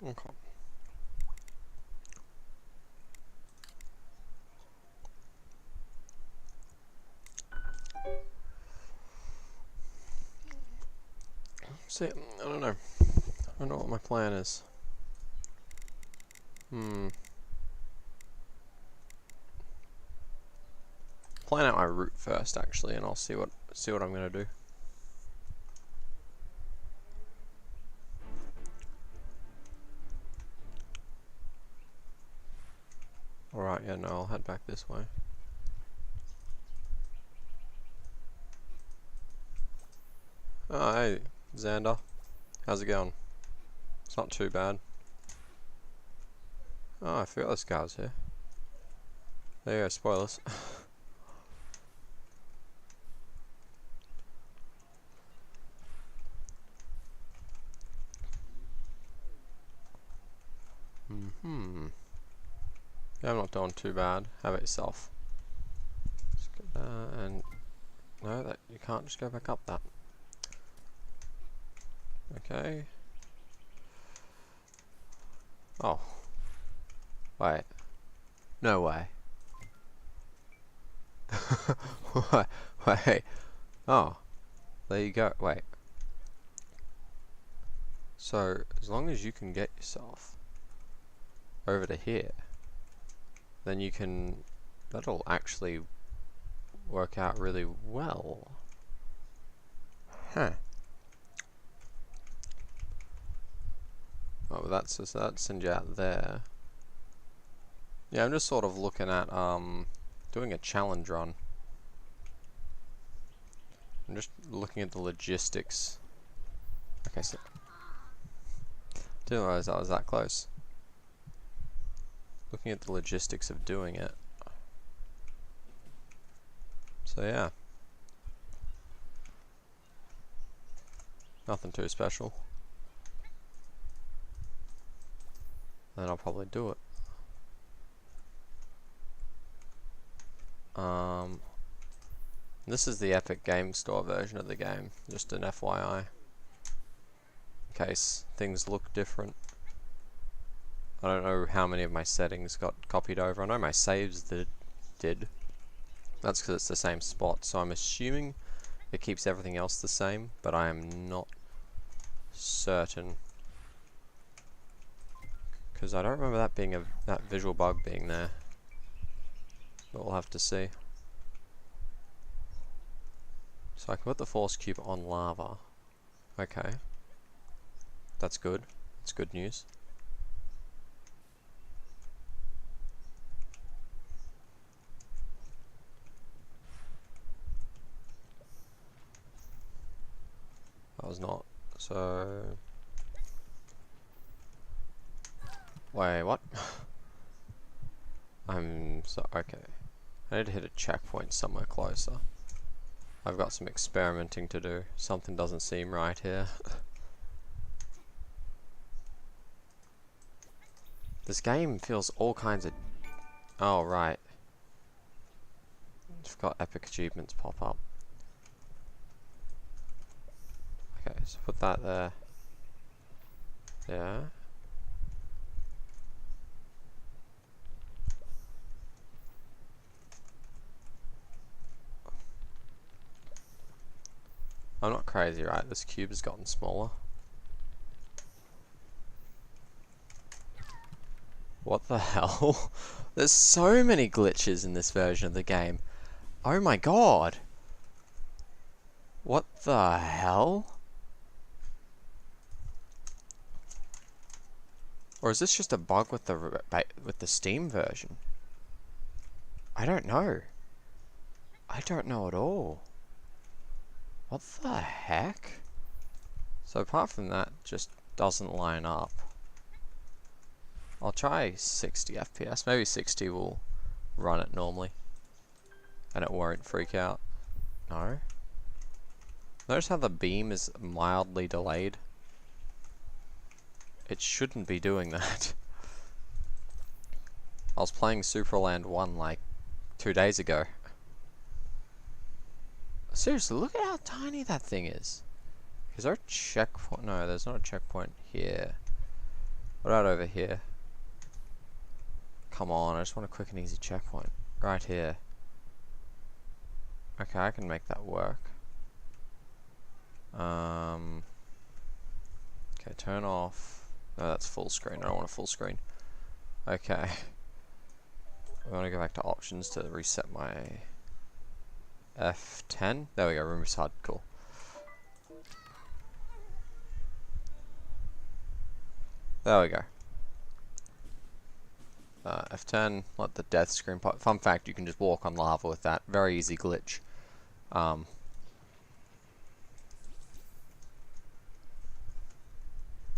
Okay. See, I don't know. I don't know what my plan is. Plan out my route first, actually, and I'll see what I'm gonna do. Alright, yeah, no, I'll head back this way. Oh, hey, Xander. How's it going? It's not too bad. Oh, I forgot this guy was here. There you go, spoilers. Yeah, I'm not doing too bad. How about yourself? Let's get that, and no, that you can't just go back up that. Okay. Oh. Wait. No way. Wait. Oh. There you go. Wait. So, as long as you can get yourself over to here, then you can... That'll actually work out really well. Huh. Oh, that's just, that sends you out there. Yeah, I'm just sort of looking at doing a challenge run. I'm just looking at the logistics. Okay, so didn't realize I was that close. Looking at the logistics of doing it. So yeah. Nothing too special. Then I'll probably do it. This is the Epic Game Store version of the game, just an FYI. In case things look different. I don't know how many of my settings got copied over. I know my saves did. That's because it's the same spot, so I'm assuming it keeps everything else the same, but I am not certain. Because I don't remember that being that visual bug being there. But we'll have to see. So I can put the force cube on lava. Okay. That's good. That's good news. That was not. So... Wait, what? I'm so... Okay. I need to hit a checkpoint somewhere closer. I've got some experimenting to do. Something doesn't seem right here. This game feels all kinds of... Oh, right. It's got epic achievements pop up. Okay, so put that there. Yeah. I'm not crazy, right? This cube has gotten smaller. What the hell? There's so many glitches in this version of the game. Oh my god! What the hell? Or is this just a bug with the Steam version? I don't know. I don't know at all. What the heck? So apart from that, just doesn't line up. I'll try 60 FPS. Maybe 60 will run it normally. And it won't freak out. No. Notice how the beam is mildly delayed? It shouldn't be doing that. I was playing Supraland 1 like 2 days ago. Seriously, look at how tiny that thing is. Is there a checkpoint? No, there's not a checkpoint here. What about over here? Come on, I just want a quick and easy checkpoint. Right here. Okay, I can make that work. Okay, turn off. No, that's full screen. I don't want a full screen. Okay. I want to go back to options to reset my F10. There we go, room is hard. Cool. There we go. F10, let the death screen pop. Fun fact, you can just walk on lava with that. Very easy glitch.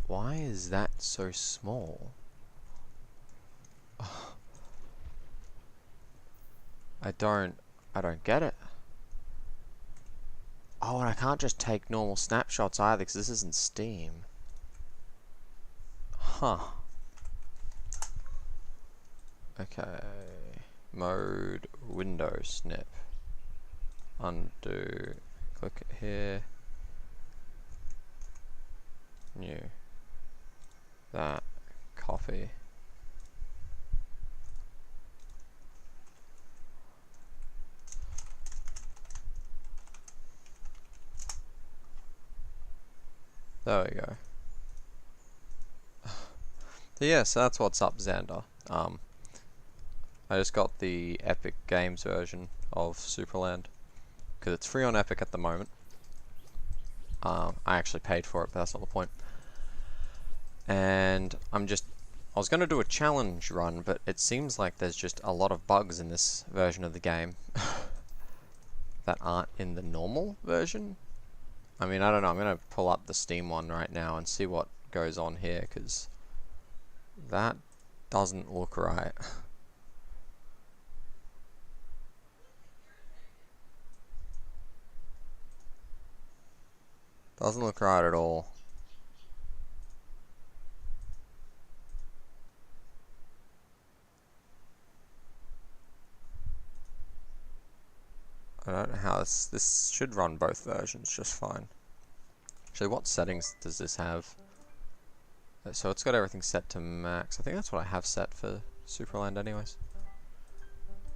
Why is that so small? I don't get it. Oh, and I can't just take normal snapshots either because this isn't Steam. Huh. Okay. Mode, window, snip. Undo. Click it here. New. That. Copy. There we go. So yes, that's what's up, Xander. I just got the Epic Games version of Supraland because it's free on Epic at the moment. I actually paid for it, but that's not the point. And I was going to do a challenge run, but it seems like there's just a lot of bugs in this version of the game that aren't in the normal version. I mean, I don't know, I'm going to pull up the Steam one right now and see what goes on here, because that doesn't look right. Doesn't look right at all. I don't know how this should run both versions just fine. Actually, what settings does this have? So it's got everything set to max. I think that's what I have set for Supraland anyways.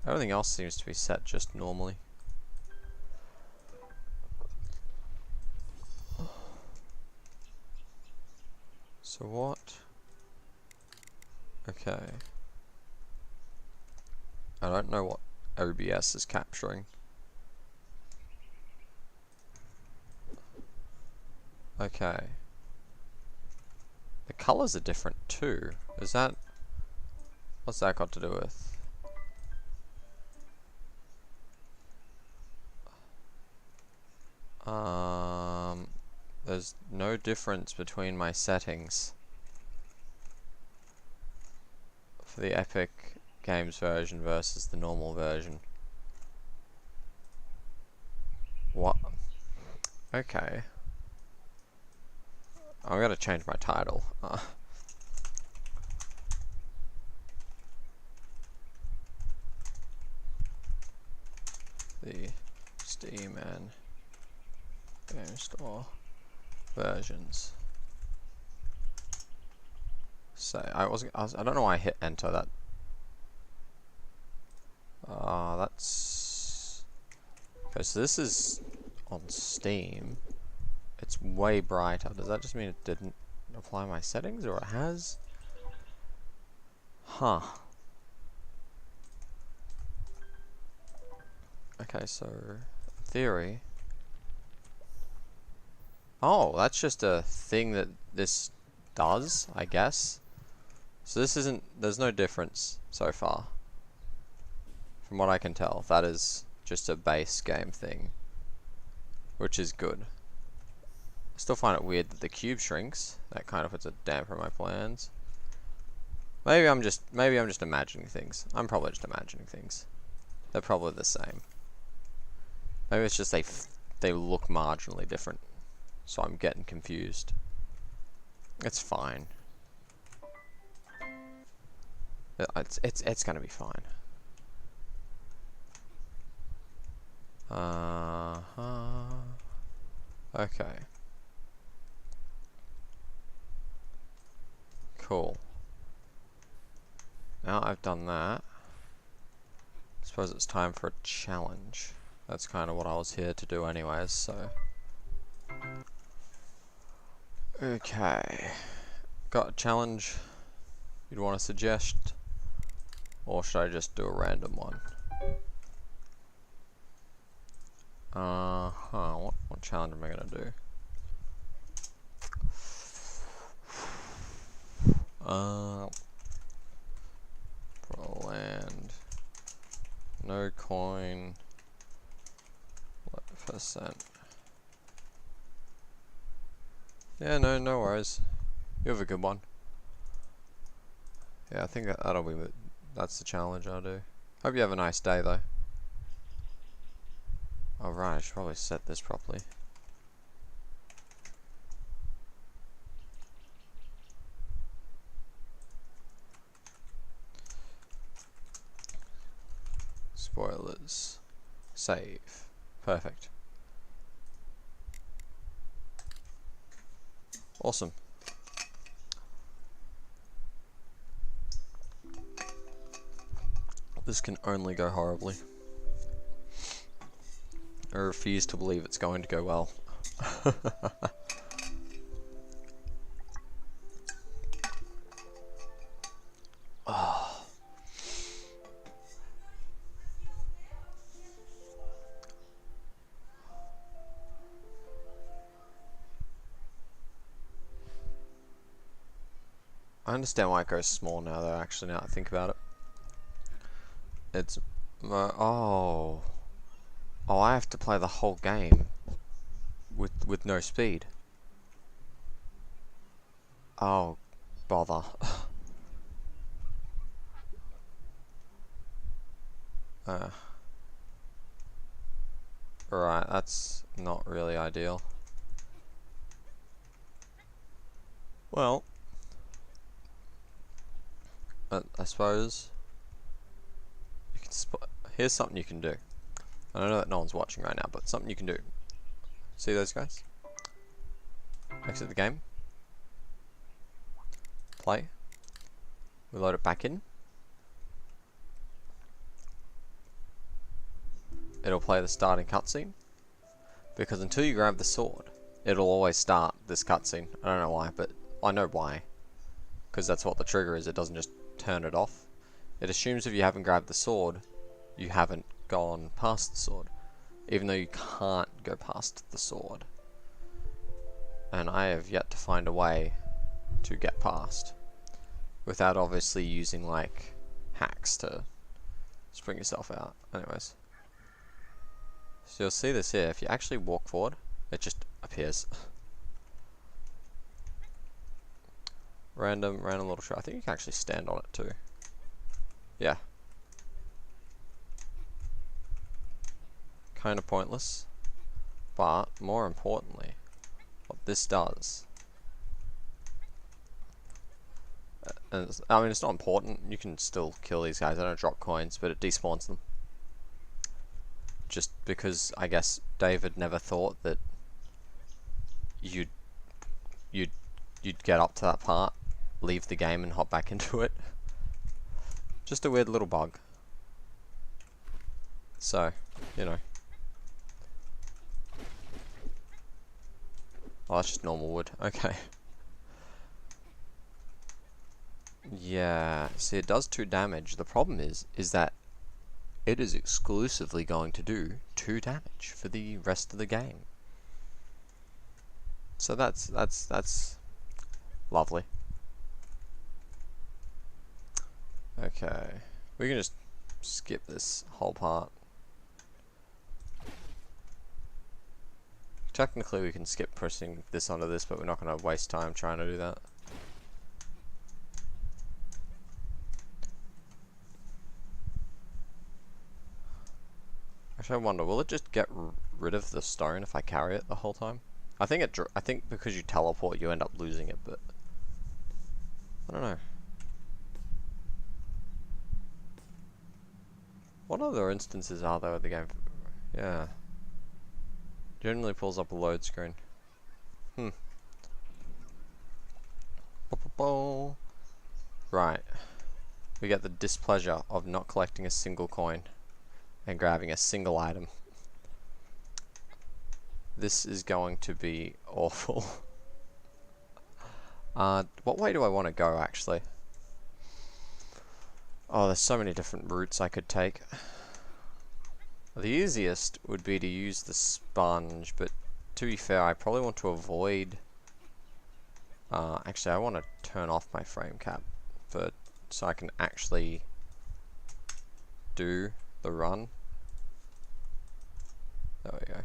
Everything else seems to be set just normally. So what? Okay. I don't know what OBS is capturing. Okay. The colors are different too. Is that... what's that got to do with? There's no difference between my settings for the Epic Games version versus the normal version. What? Okay. I'm gonna change my title. The Steam and Game Store versions. So I don't know why I hit enter. That. That's okay. So this is on Steam. It's way brighter. Does that just mean it didn't apply my settings, or it has? Huh. Okay, so in theory. Oh, that's just a thing that this does, I guess. So this isn't, there's no difference so far. From what I can tell, that is just a base game thing. Which is good. I still find it weird that the cube shrinks. That kind of puts a damper on my plans. Maybe I'm just imagining things. I'm probably just imagining things. They're probably the same. Maybe it's just they look marginally different. So I'm getting confused. It's fine. It's gonna be fine. Okay. Cool. I've done that, I suppose it's time for a challenge. That's kind of what I was here to do anyways, so... Okay. Got a challenge you'd want to suggest? Or should I just do a random one? What challenge am I gonna do? Supraland. No coin. What percent? Yeah, no worries. You have a good one. Yeah, I think that'll be that's the challenge I'll do. Hope you have a nice day though. Alright, I should probably set this properly. Spoilers. Save. Perfect. Awesome. This can only go horribly. I refuse to believe it's going to go well. Oh. I understand why it goes small now though, actually, now I think about it. It's... oh, I have to play the whole game with no speed. Oh, bother. Right, that's not really ideal. Well, I suppose you can here's something you can do. I know that no one's watching right now, but something you can do. See those guys? Exit the game. Play. We load it back in. It'll play the starting cutscene. Because until you grab the sword, it'll always start this cutscene. I don't know why, but I know why. Because that's what the trigger is, it doesn't just turn it off. It assumes if you haven't grabbed the sword, you haven't gone past the sword. Even though you can't go past the sword. And I have yet to find a way to get past. Without obviously using like hacks to spring yourself out. Anyways. So you'll see this here, if you actually walk forward, it just appears. Random little try. I think you can actually stand on it too. Yeah. Kind of pointless. But, more importantly, what this does... and I mean, it's not important. You can still kill these guys. They don't drop coins, but it despawns them. Just because, I guess, David never thought that you'd get up to that part, leave the game and hop back into it. Just a weird little bug. So, you know. Oh, that's just normal wood. Okay. Yeah, see, it does 2 damage. The problem is that it is exclusively going to do 2 damage for the rest of the game. So that's lovely. Okay, we can just skip this whole part. Technically we can skip pressing this onto this, but we're not going to waste time trying to do that. Actually, I wonder, will it just get rid of the stone if I carry it the whole time? I think because you teleport, you end up losing it, but I don't know. What other instances are there of the game? Yeah. Generally pulls up a load screen. Right. we get the displeasure of not collecting a single coin and grabbing a single item. This is going to be awful. What way do I want to go, actually? Oh, there's so many different routes I could take. The easiest would be to use the sponge, but to be fair, I probably want to avoid... actually, I want to turn off my frame cap so I can actually do the run. There we go.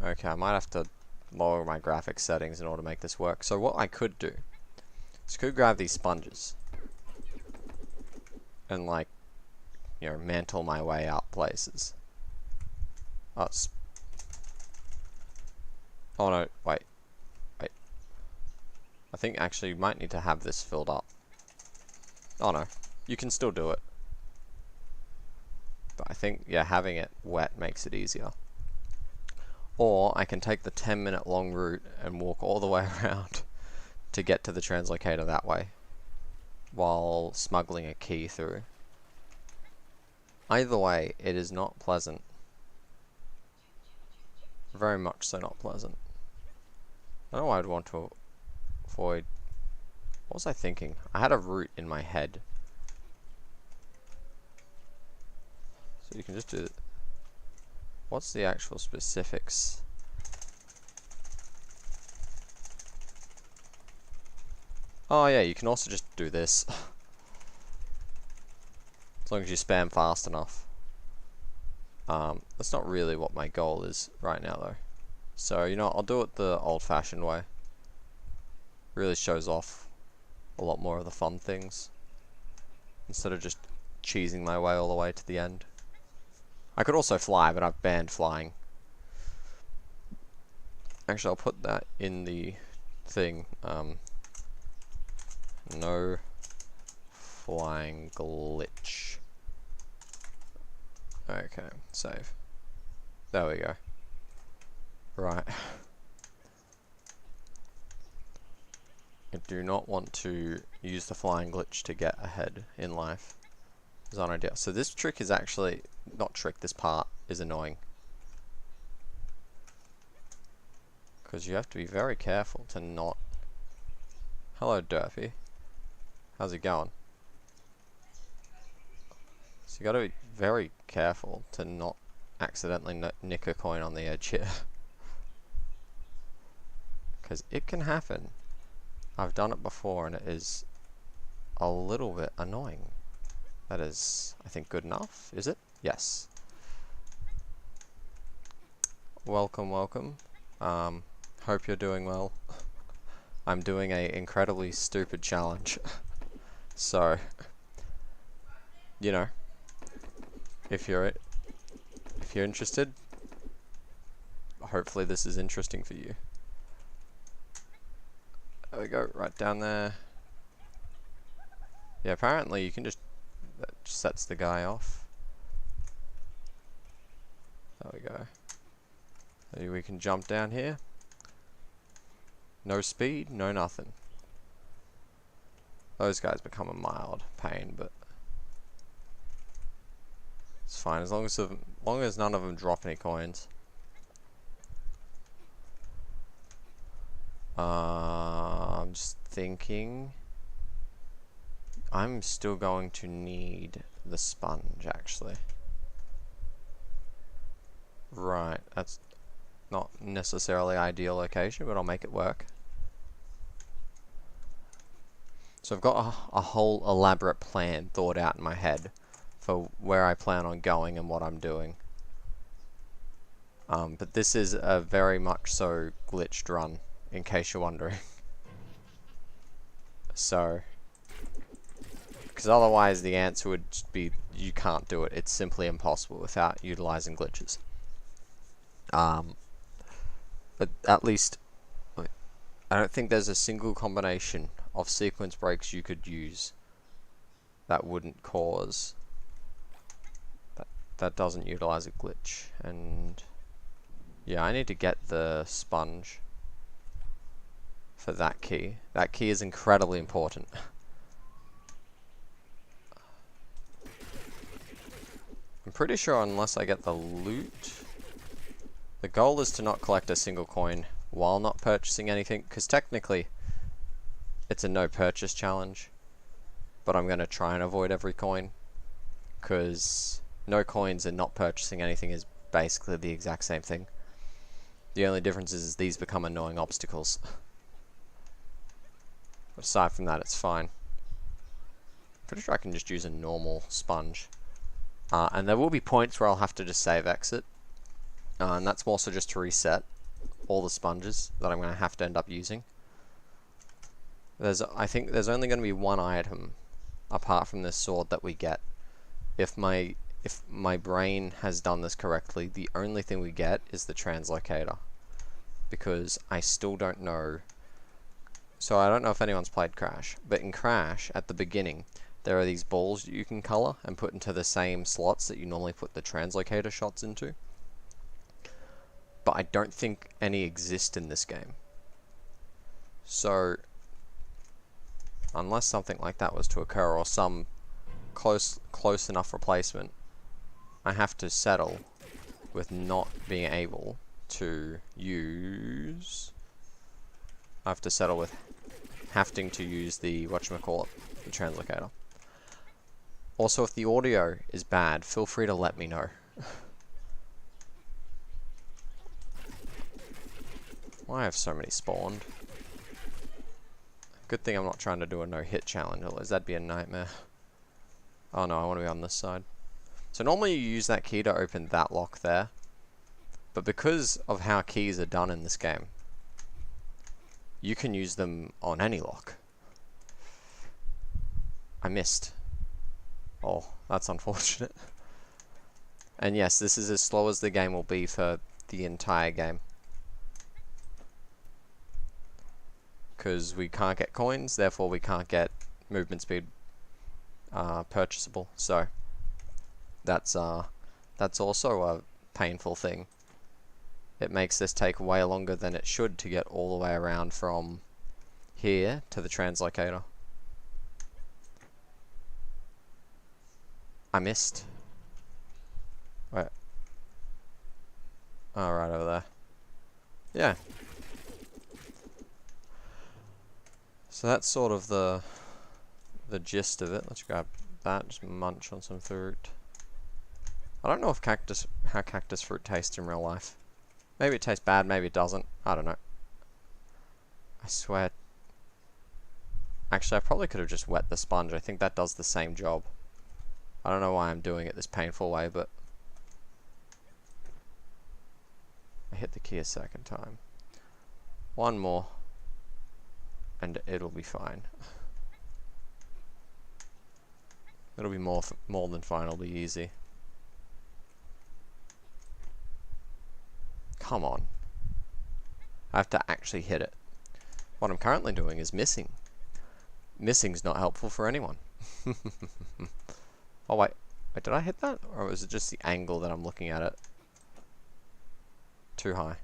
Okay, I might have to lower my graphics settings in order to make this work. So what I could do is could grab these sponges and, like, you know, mantle my way out places. Oh no, wait. I think actually you might need to have this filled up. Oh no, you can still do it. But I think, yeah, having it wet makes it easier. Or I can take the 10-minute long route and walk all the way around to get to the translocator that way, while smuggling a key through. Either way, it is not pleasant. Very much so not pleasant. I don't know why I'd want to avoid... What was I thinking? I had a route in my head. So you can just do... What's the actual specifics? Oh yeah, you can also just do this. As long as you spam fast enough. That's not really what my goal is right now though. So, you know, I'll do it the old-fashioned way. Really shows off a lot more of the fun things, instead of just cheesing my way all the way to the end. I could also fly, but I've banned flying. Actually, I'll put that in the thing. No flying glitch. Okay, save. There we go. Right. I do not want to use the flying glitch to get ahead in life. Is an idea. So this trick is actually not trick. This part is annoying because you have to be very careful to not. Hello, Durfee. How's it going? So you got to be very careful to not accidentally nick a coin on the edge here, because it can happen. I've done it before and it is a little bit annoying. That is, I think, good enough. Is it? Yes. Welcome, welcome. Hope you're doing well. I'm doing a incredibly stupid challenge. So, you know, if you're interested, hopefully this is interesting for you. There we go, right down there. Yeah, apparently you can just... That just sets the guy off. There we go. Maybe we can jump down here. No speed, no nothing. Those guys become a mild pain, but it's fine as long as none of them drop any coins. I'm just thinking. I'm still going to need the sponge, actually. Right, that's not necessarily ideal location, but I'll make it work. So I've got a whole elaborate plan thought out in my head for where I plan on going and what I'm doing. But this is a very much so glitched run, in case you're wondering. So, because otherwise the answer would be you can't do it. It's simply impossible without utilizing glitches. But at least, I don't think there's a single combination of sequence breaks you could use that wouldn't cause, that doesn't utilize a glitch. And yeah, I need to get the sponge for that key. That key is incredibly important. I'm pretty sure unless I get the loot, the goal is to not collect a single coin while not purchasing anything, because technically it's a no purchase challenge, but I'm going to try and avoid every coin, because no coins and not purchasing anything is basically the exact same thing. The only difference is these become annoying obstacles. But aside from that, it's fine. Pretty sure I can just use a normal sponge. And there will be points where I'll have to just save exit. And that's more so just to reset all the sponges that I'm going to have to end up using. I think there's only going to be one item apart from this sword that we get. If my brain has done this correctly, the only thing we get is the translocator. Because I still don't know. So I don't know if anyone's played Crash, but in Crash, at the beginning, there are these balls that you can color and put into the same slots that you normally put the translocator shots into. But I don't think any exist in this game. So, unless something like that was to occur, or some close enough replacement, I have to settle with not being able to use... I have to settle with having to use the, whatchamacallit, the translocator. Also, if the audio is bad, feel free to let me know. Why have so many spawned? Good thing I'm not trying to do a no-hit challenge, otherwise that'd be a nightmare. Oh no, I want to be on this side. So normally you use that key to open that lock there, but because of how keys are done in this game, you can use them on any lock. I missed. Oh, that's unfortunate. And yes, this is as slow as the game will be for the entire game. Because we can't get coins, therefore we can't get movement speed purchasable. So that's also a painful thing. It makes this take way longer than it should to get all the way around from here to the translocator. I missed. Wait. Oh, right over there. Yeah. So that's sort of the gist of it. Let's grab that, just munch on some fruit. I don't know if how cactus fruit tastes in real life. Maybe it tastes bad, maybe it doesn't. I don't know. I swear. Actually, I probably could have just wet the sponge. I think that does the same job. I don't know why I'm doing it this painful way, but I hit the key a second time. One more, and it'll be fine. It'll be more than fine. It'll be easy. Come on. I have to actually hit it. What I'm currently doing is missing. Missing's not helpful for anyone. Oh wait, did I hit that? Or was it just the angle that I'm looking at it? Too high.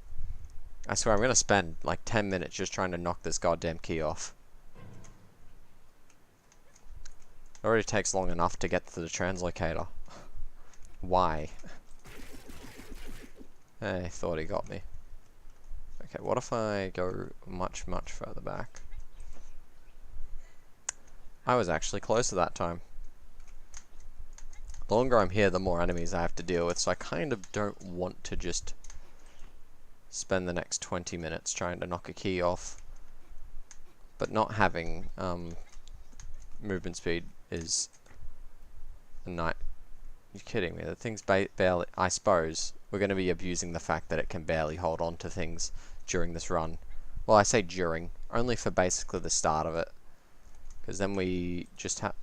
I swear I'm gonna spend like 10 minutes just trying to knock this goddamn key off. It already takes long enough to get to the translocator. Why? Hey, thought he got me. Okay, what if I go much further back? I was actually closer that time. The longer I'm here, the more enemies I have to deal with, so I kind of don't want to just spend the next 20 minutes trying to knock a key off. But not having movement speed is a night. You're kidding me. The thing's barely... I suppose we're going to be abusing the fact that it can barely hold on to things during this run. Well, I say during. Only for basically the start of it. Because then we just have...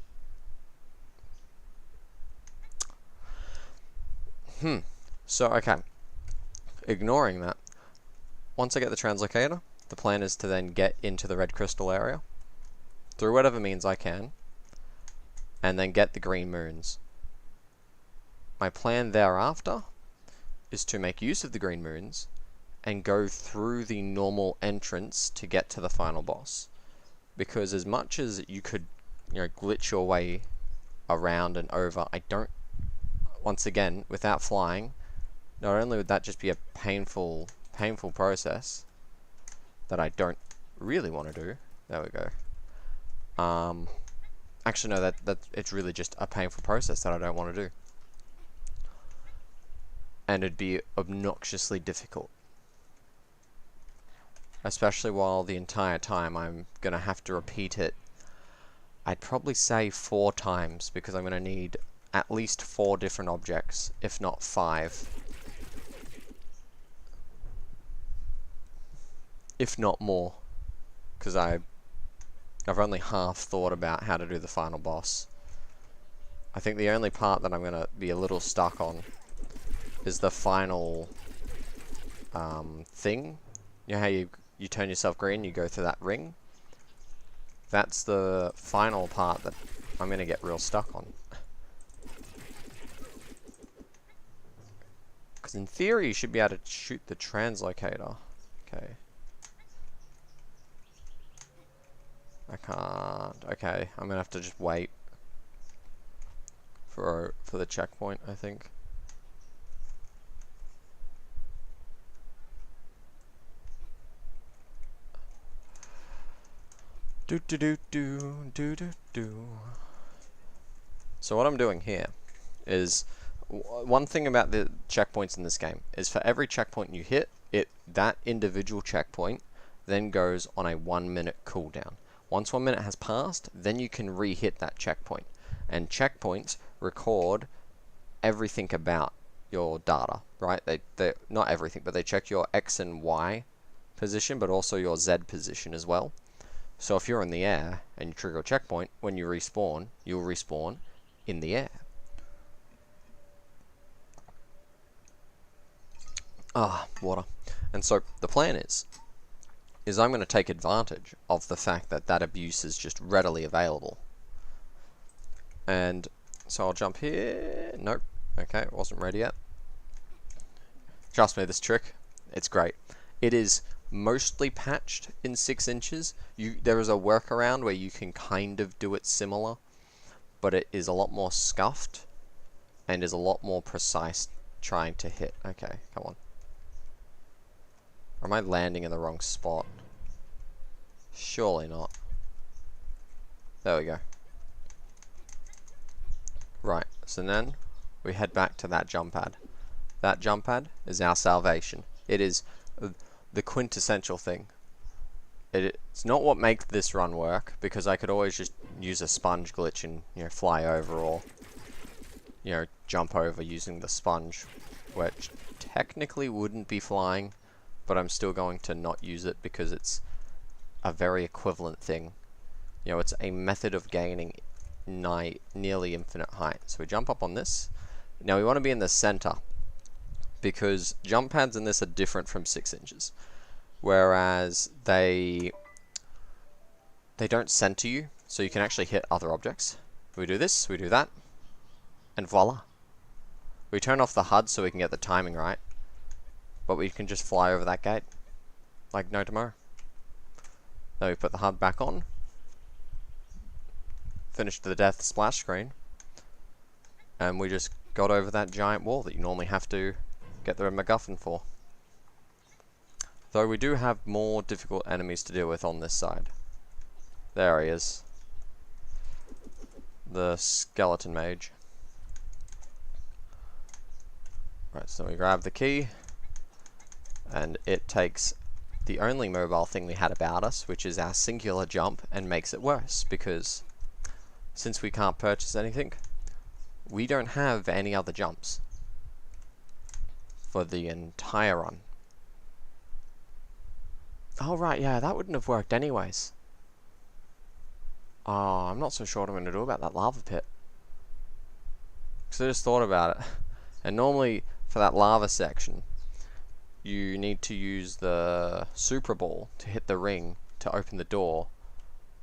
So, okay. Ignoring that. Once I get the translocator, the plan is to then get into the red crystal area. Through whatever means I can. And then get the green moons. My plan thereafter is to make use of the green moons and go through the normal entrance to get to the final boss. Because as much as you could, glitch your way around and over, once again, without flying, not only would that just be a painful process that I don't really want to do. There we go. Actually, no, that it's really just a painful process that I don't want to do. And it'd be obnoxiously difficult. Especially while the entire time I'm going to have to repeat it, I'd probably say 4 times, because I'm going to need at least 4 different objects, if not 5. If not more. Because I've only half thought about how to do the final boss. I think the only part that I'm going to be a little stuck on is the final thing. You know how you turn yourself green, you go through that ring? That's the final part that I'm going to get real stuck on. Because in theory you should be able to shoot the translocator. Okay. I can't. Okay, I'm going to have to just wait for the checkpoint, I think. So what I'm doing here is, one thing about the checkpoints in this game is for every checkpoint you hit, that individual checkpoint then goes on a 1-minute cooldown. Once 1 minute has passed, then you can re-hit that checkpoint. And checkpoints record everything about your data, right? They not everything, but they check your X and Y position, but also your Z position as well. So if you're in the air and you trigger a checkpoint, when you respawn, you'll respawn in the air. Water. And so the plan is I'm going to take advantage of the fact that that abuse is just readily available. And so I'll jump here. Nope. Okay, it wasn't ready yet. Trust me, this trick, it's great. It is mostly patched in 6 inches. There is a workaround where you can kind of do it similar, but it is a lot more scuffed and is a lot more precise trying to hit. Okay, come on. Or am I landing in the wrong spot? Surely not. There we go. Right, so then we head back to that jump pad. That jump pad is our salvation. It is the quintessential thing. It's not what makes this run work, because I could always just use a sponge glitch and fly over, or jump over using the sponge, which technically wouldn't be flying, but I'm still going to not use it because it's a very equivalent thing. It's a method of gaining nearly infinite height. So we jump up on this. Now we want to be in the center, because jump pads in this are different from 6 inches. Whereas they don't center you, so you can actually hit other objects. We do this, we do that, and voila. We turn off the HUD so we can get the timing right, but we can just fly over that gate like no tomorrow. Then we put the HUD back on, finished the death splash screen, and we just got over that giant wall that you normally have to get the MacGuffin for. Though we do have more difficult enemies to deal with on this side. There he is. The skeleton mage. Right, so we grab the key, and it takes the only mobile thing we had about us, which is our singular jump, and makes it worse, because since we can't purchase anything, we don't have any other jumps for the entire run. Oh right, yeah, that wouldn't have worked anyways. Oh, I'm not so sure what I'm going to do about that lava pit. Because I just thought about it. And normally, for that lava section, you need to use the Super Ball to hit the ring to open the door,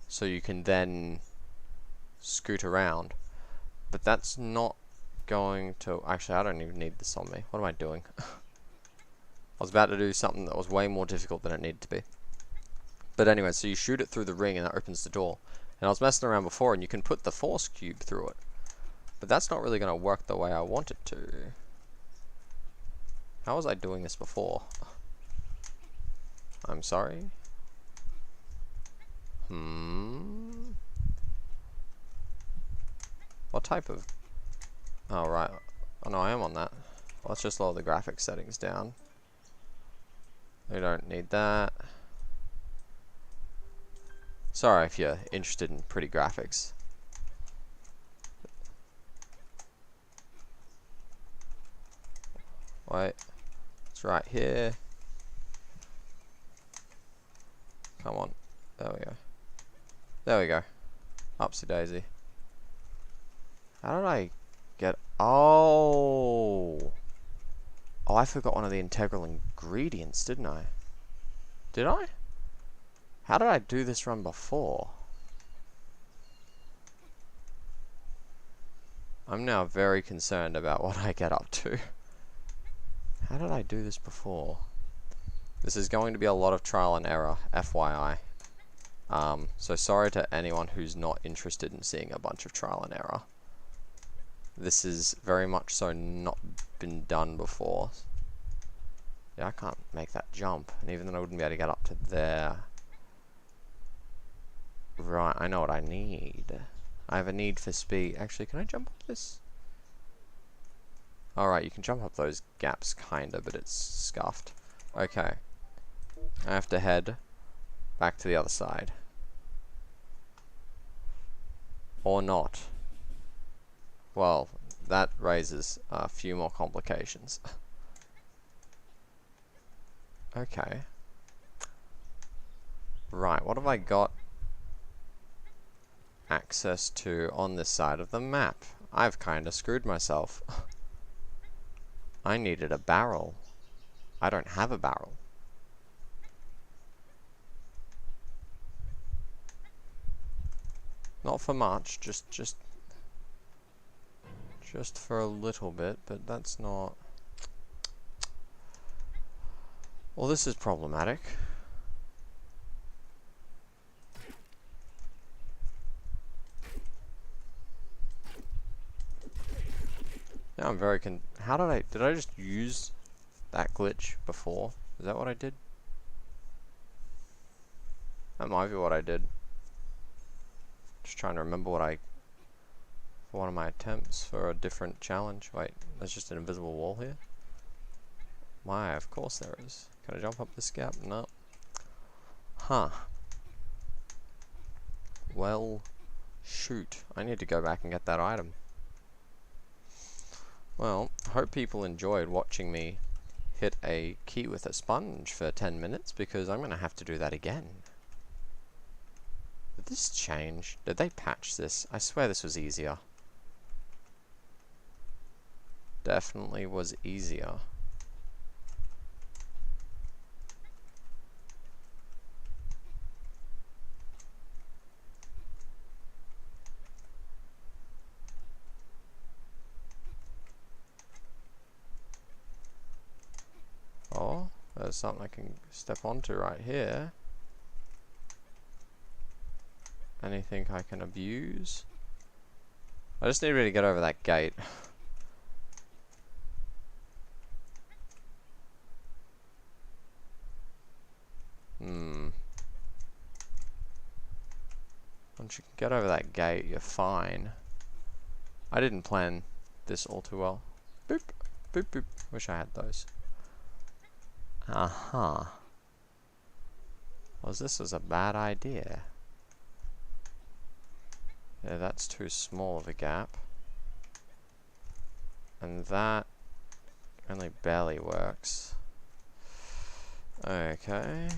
so you can then scoot around. But that's not going to... Actually, I don't even need this on me. What am I doing? I was about to do something that was way more difficult than it needed to be. But anyway, so you shoot it through the ring and that opens the door. And I was messing around before and you can put the force cube through it. But that's not really going to work the way I want it to. How was I doing this before? I'm sorry? What type of... Oh, right. Oh, no, I am on that. Let's just lower the graphics settings down. We don't need that. Sorry if you're interested in pretty graphics. Wait. It's right here. Come on. There we go. There we go. Upsy daisy. How did I get... Oh! Oh, I forgot one of the integral ingredients, didn't I? Did I? How did I do this run before? I'm now very concerned about what I get up to. How did I do this before? This is going to be a lot of trial and error, FYI. So sorry to anyone who's not interested in seeing a bunch of trial and error. This is very much so not been done before. Yeah, I can't make that jump, and even then I wouldn't be able to get up to there. Right, I know what I need. I have a need for speed. Actually, can I jump up this? Alright, you can jump up those gaps, kinda, but it's scuffed. Okay. I have to head back to the other side. Or not. Well, that raises a few more complications. Okay. Right, what have I got access to on this side of the map? I've kinda screwed myself. I needed a barrel. I don't have a barrel. Not for much, just for a little bit, but that's not... Well, this is problematic. Now I'm very how did I just use that glitch before? Is that what I did? That might be what I did. Just trying to remember what for one of my attempts for a different challenge. Wait, there's just an invisible wall here? Why, of course there is. Can I jump up this gap? No. Huh. Well, shoot. I need to go back and get that item. Well, I hope people enjoyed watching me hit a key with a sponge for 10 minutes, because I'm going to have to do that again. Did this change? Did they patch this? I swear this was easier. Definitely was easier. Oh, there's something I can step onto right here. Anything I can abuse? I just need to get over that gate. Once you can get over that gate, you're fine. I didn't plan this all too well. Boop, boop, boop. Wish I had those. Uh-huh. Well, this was a bad idea. Yeah, that's too small of a gap. And that only barely works. Okay.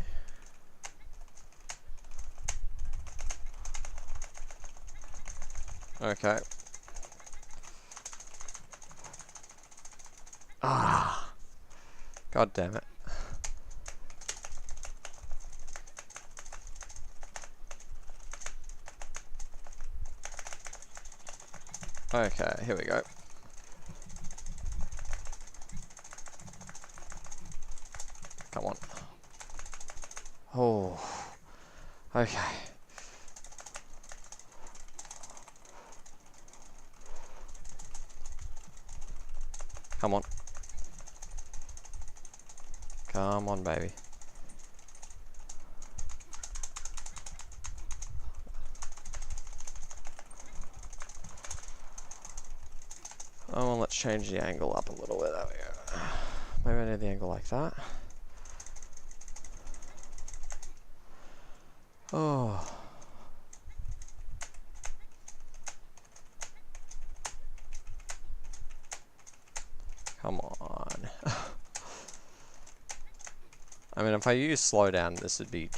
Okay. Ah! God damn it. Okay, here we go. Come on. Oh. Okay. Come on. Come on, baby. Oh, well, let's change the angle up a little bit. There we go. Maybe I need the angle like that. Oh. Come on. I mean, if I use slowdown, this would be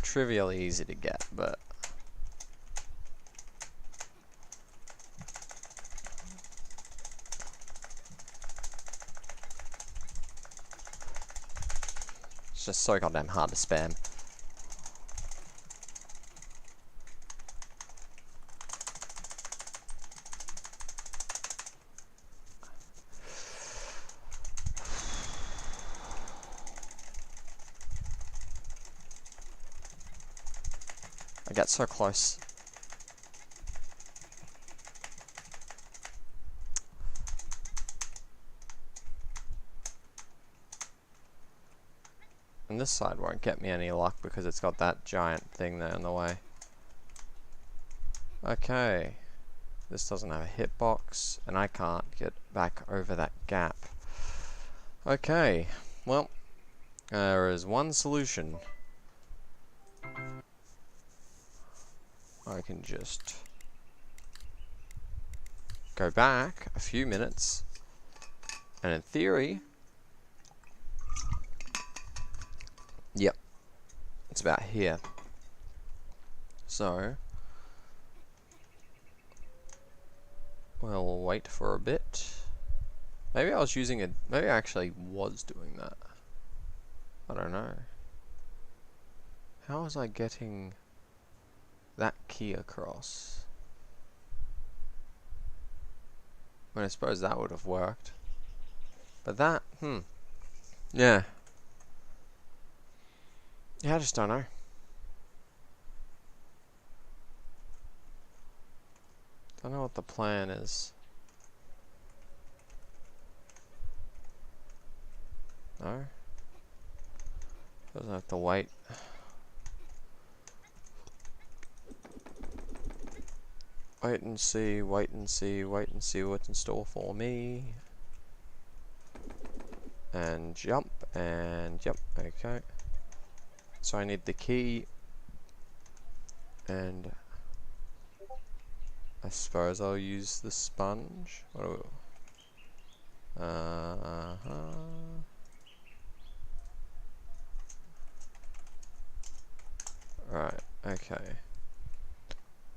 trivially easy to get, but... it's just so goddamn hard to spam. I get so close. And this side won't get me any luck because it's got that giant thing there in the way. Okay. This doesn't have a hitbox, and I can't get back over that gap. Okay. Well, there is one solution. I can just go back a few minutes, and in theory, yep, it's about here. So, we'll wait for a bit. Maybe I was using it, maybe I actually was doing that. I don't know. How was I getting that key across? I mean, I suppose that would have worked. But that, yeah. Yeah, I just don't know. Don't know what the plan is. No? Doesn't have to wait. Wait and see, wait and see, wait and see what's in store for me. And jump, okay. So I need the key. And I suppose I'll use the sponge. Right, okay.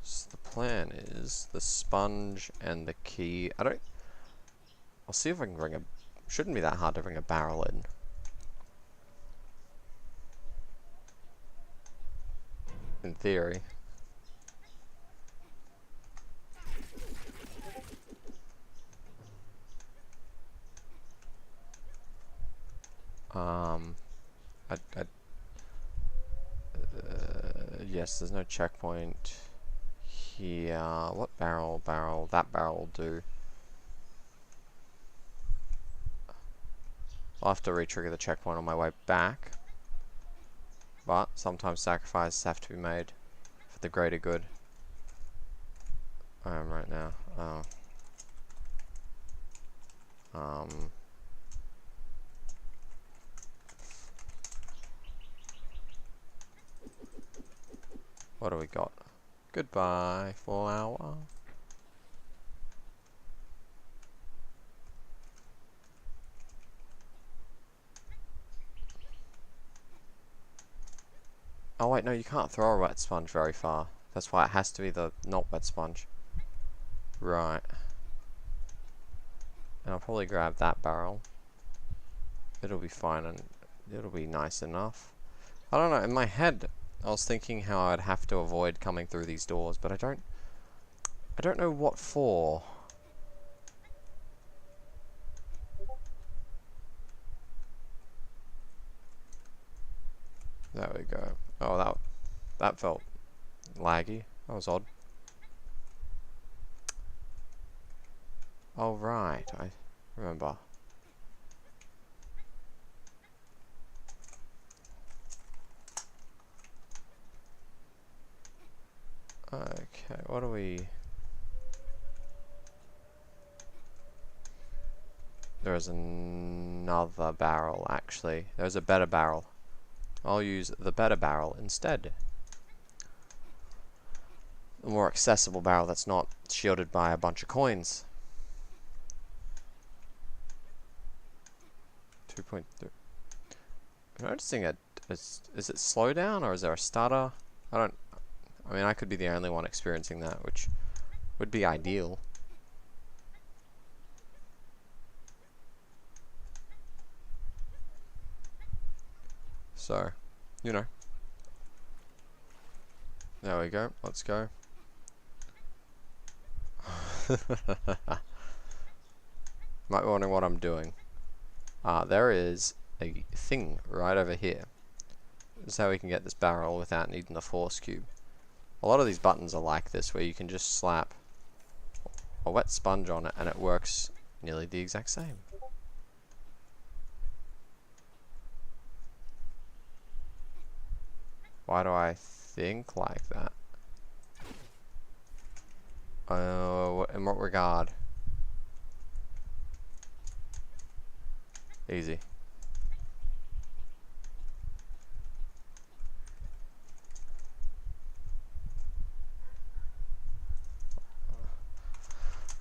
So the plan is the sponge and the key. I'll see if I can bring a... Shouldn't be that hard to bring a barrel in. In theory. Yes, there's no checkpoint here. What barrel? That barrel will do. I'll have to re-trigger the checkpoint on my way back. But sometimes sacrifices have to be made for the greater good. I am right now. What do we got? Goodbye, 4 hour. Oh wait, no, you can't throw a wet sponge very far. That's why it has to be the not wet sponge. Right. And I'll probably grab that barrel. It'll be fine and it'll be nice enough. I don't know, in my head I was thinking how I'd have to avoid coming through these doors, but I don't know what for. There we go. Oh, that felt laggy. That was odd. Oh, right. I remember. Okay, what do we... There's another barrel, actually. There's a better barrel. I'll use the better barrel instead. A more accessible barrel that's not shielded by a bunch of coins. 2.3. I'm noticing is it slowdown or is there a stutter? I mean, I could be the only one experiencing that, which would be ideal. So, you know. There we go. Let's go. Might be wondering what I'm doing. There is a thing right over here. This is how we can get this barrel without needing the force cube. A lot of these buttons are like this, where you can just slap a wet sponge on it and it works nearly the exact same. Why do I think like that? In what regard? Easy.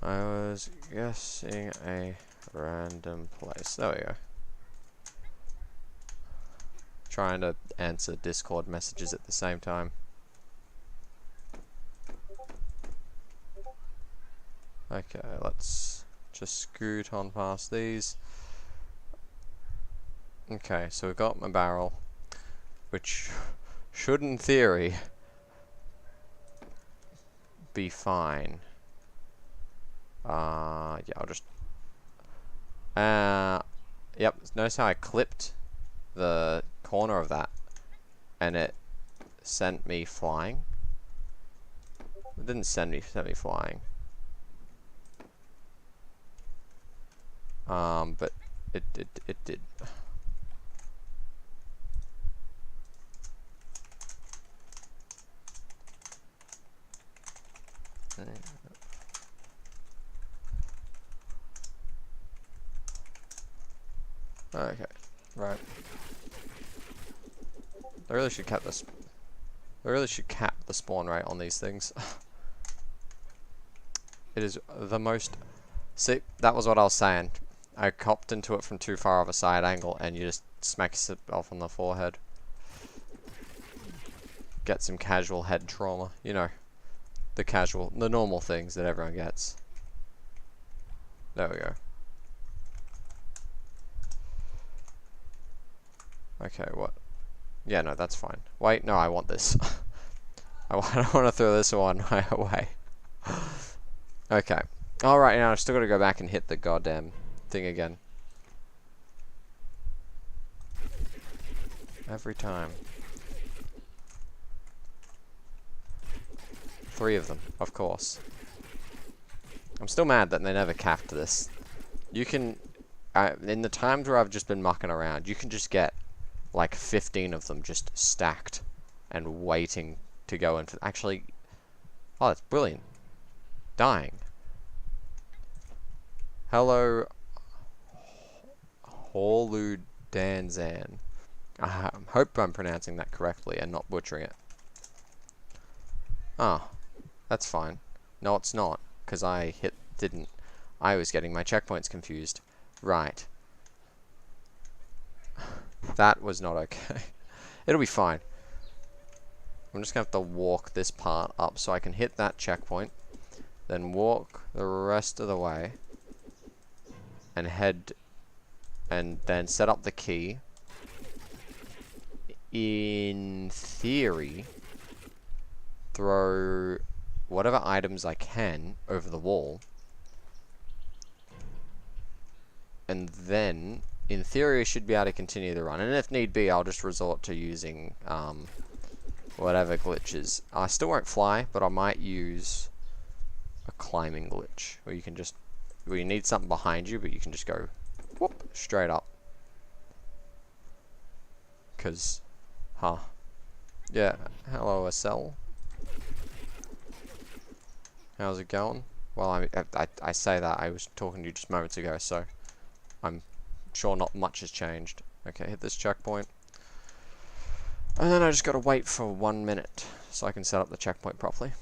I was guessing a random place. There we go. Trying to answer Discord messages at the same time. Okay, let's just scoot on past these. Okay, so we've got my barrel, which should in theory be fine. Yeah, I'll just... yep, notice how I clipped the corner of that and it sent me flying? It didn't send me flying. But it did. Okay, right. I really should cap this. I really should cap the spawn rate on these things. It is the most... See, that was what I was saying. I copped into it from too far of a side angle and you just smack yourself on the forehead. Get some casual head trauma. You know, the normal things that everyone gets. There we go. Okay, what? Yeah, no, that's fine. Wait, no, I want this. I don't want to throw this one away. Okay. Alright, now I've still got to go back and hit the goddamn thing again. Every time. 3 of them, of course. I'm still mad that they never capped this. You can... in the times where I've just been mucking around, you can just get like 15 of them just stacked and waiting to go in for... Actually... Oh, that's brilliant. Dying. Hello... Holudanzan. I hope I'm pronouncing that correctly and not butchering it. Ah, that's fine. No, it's not, because I was getting my checkpoints confused. Right. That was not okay. It'll be fine. I'm just going to have to walk this part up so I can hit that checkpoint, then walk the rest of the way, and head, and then set up the key. In theory, throw whatever items I can over the wall, and then in theory, I should be able to continue the run. And if need be, I'll just resort to using whatever glitches. I still won't fly, but I might use a climbing glitch where you can just, where you need something behind you, but you can just go whoop straight up. Cause, yeah. Hello, SL. How's it going? Well, I say that I was talking to you just moments ago, so I'm sure not much has changed. Okay, hit this checkpoint. And then I just gotta wait for 1 minute so I can set up the checkpoint properly.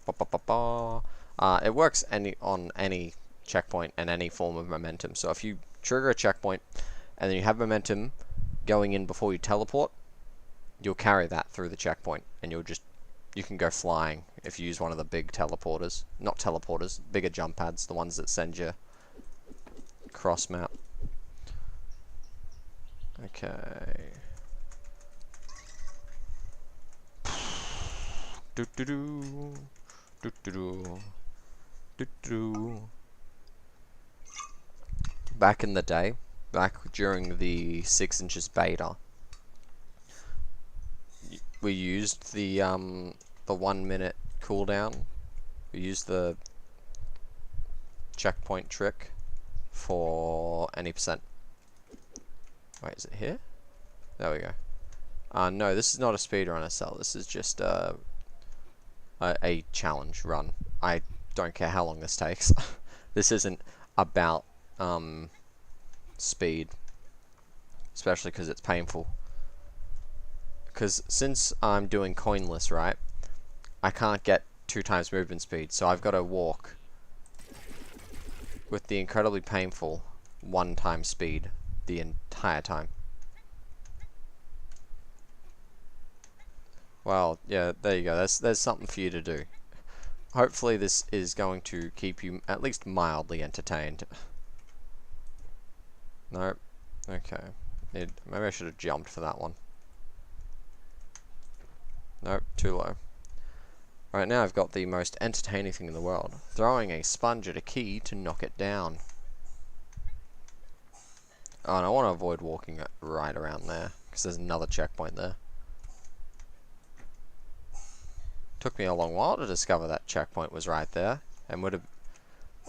It works on any checkpoint and any form of momentum. So if you trigger a checkpoint and then you have momentum going in before you teleport, you'll carry that through the checkpoint, and you can go flying if you use one of the big teleporters. Not teleporters, bigger jump pads, the ones that send you cross map. Okay. Do do do. Do do do. Do do. Back in the day, back during the 6 inches beta, we used the 1 minute cooldown. We used the checkpoint trick for any percent. Wait, is it here? There we go. No, this is not a speedrun SL. This is just a challenge run. I don't care how long this takes. This isn't about speed, especially because it's painful. Because since I'm doing coinless, right, I can't get 2 times movement speed, so I've got to walk with the incredibly painful 1 time speed the entire time. Well, yeah, there you go. There's something for you to do. Hopefully this is going to keep you at least mildly entertained. Nope. Okay. Maybe I should have jumped for that one. Nope, too low. Right now I've got the most entertaining thing in the world. Throwing a sponge at a key to knock it down. Oh, and I want to avoid walking right around there, because there's another checkpoint there. Took me a long while to discover that checkpoint was right there, and would have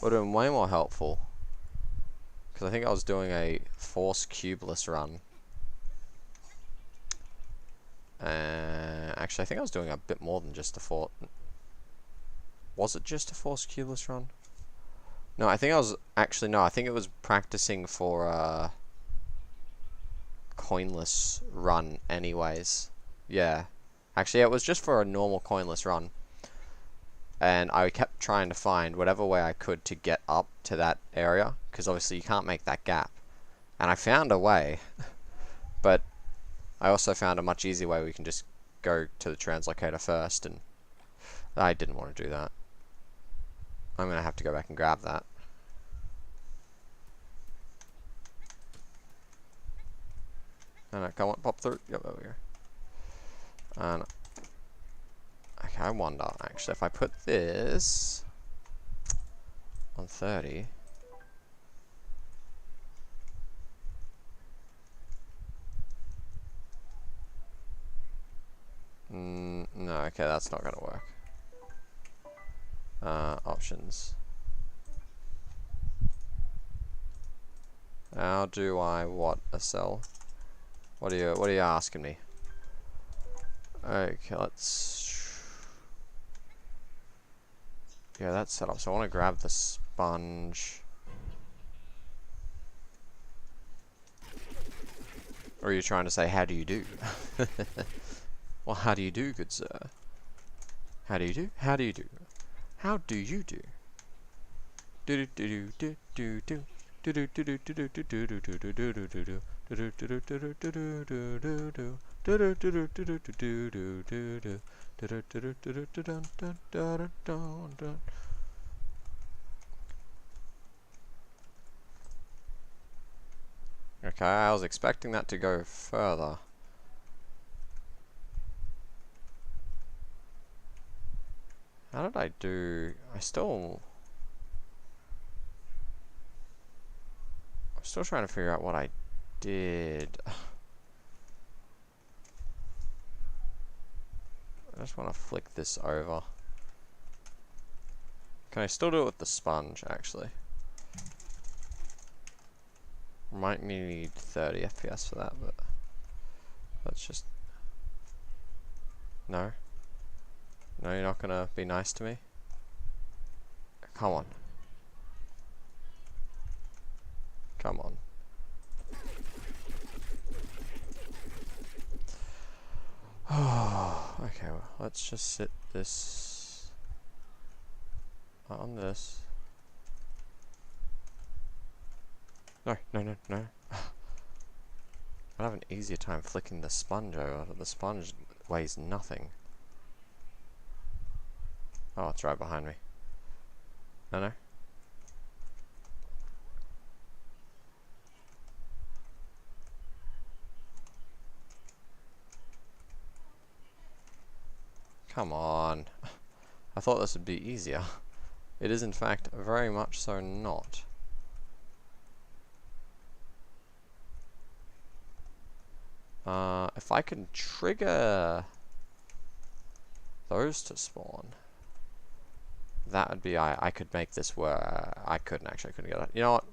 been way more helpful. Because I think I was doing a force cubeless run. Actually, I think I was doing a bit more than just a force. Was it just a force cubeless run? No, I think I was actually no. I think it was practicing for a coinless run, anyways. Yeah, actually, it was just for a normal coinless run, and I kept trying to find whatever way I could to get up to that area, because obviously you can't make that gap. And I found a way, but I also found a much easier way. We can just go to the translocator first, and I didn't want to do that. I'm going to have to go back and grab that. And come on, pop through. Yep, there we go. And okay, I wonder actually if I put this on 30. No, okay, that's not gonna work. Options. How do I what a cell? What are you asking me? Okay, let's. Yeah, that's set up. So I want to grab the sponge. Or are you trying to say, how do you do? Well, how do you do, good sir? How do you do? How do you do? How do you do? Do do do do do do do do do do do do do do do do do do do. Okay, I was expecting that to go further. How did I do? I still... Still trying to figure out what I did. I just want to flick this over. Can I still do it with the sponge, actually? Might need 30 FPS for that, but let's just... No? No, you're not gonna be nice to me? Come on. Come on. Okay, well, let's just sit this on this. No, no, no, no. I'd have an easier time flicking the sponge over, but the sponge weighs nothing. Oh, it's right behind me. No, no. Come on. I thought this would be easier. It is in fact very much so not. If I can trigger those to spawn, that would be, I could make this work. I couldn't actually, I couldn't get it. You know what?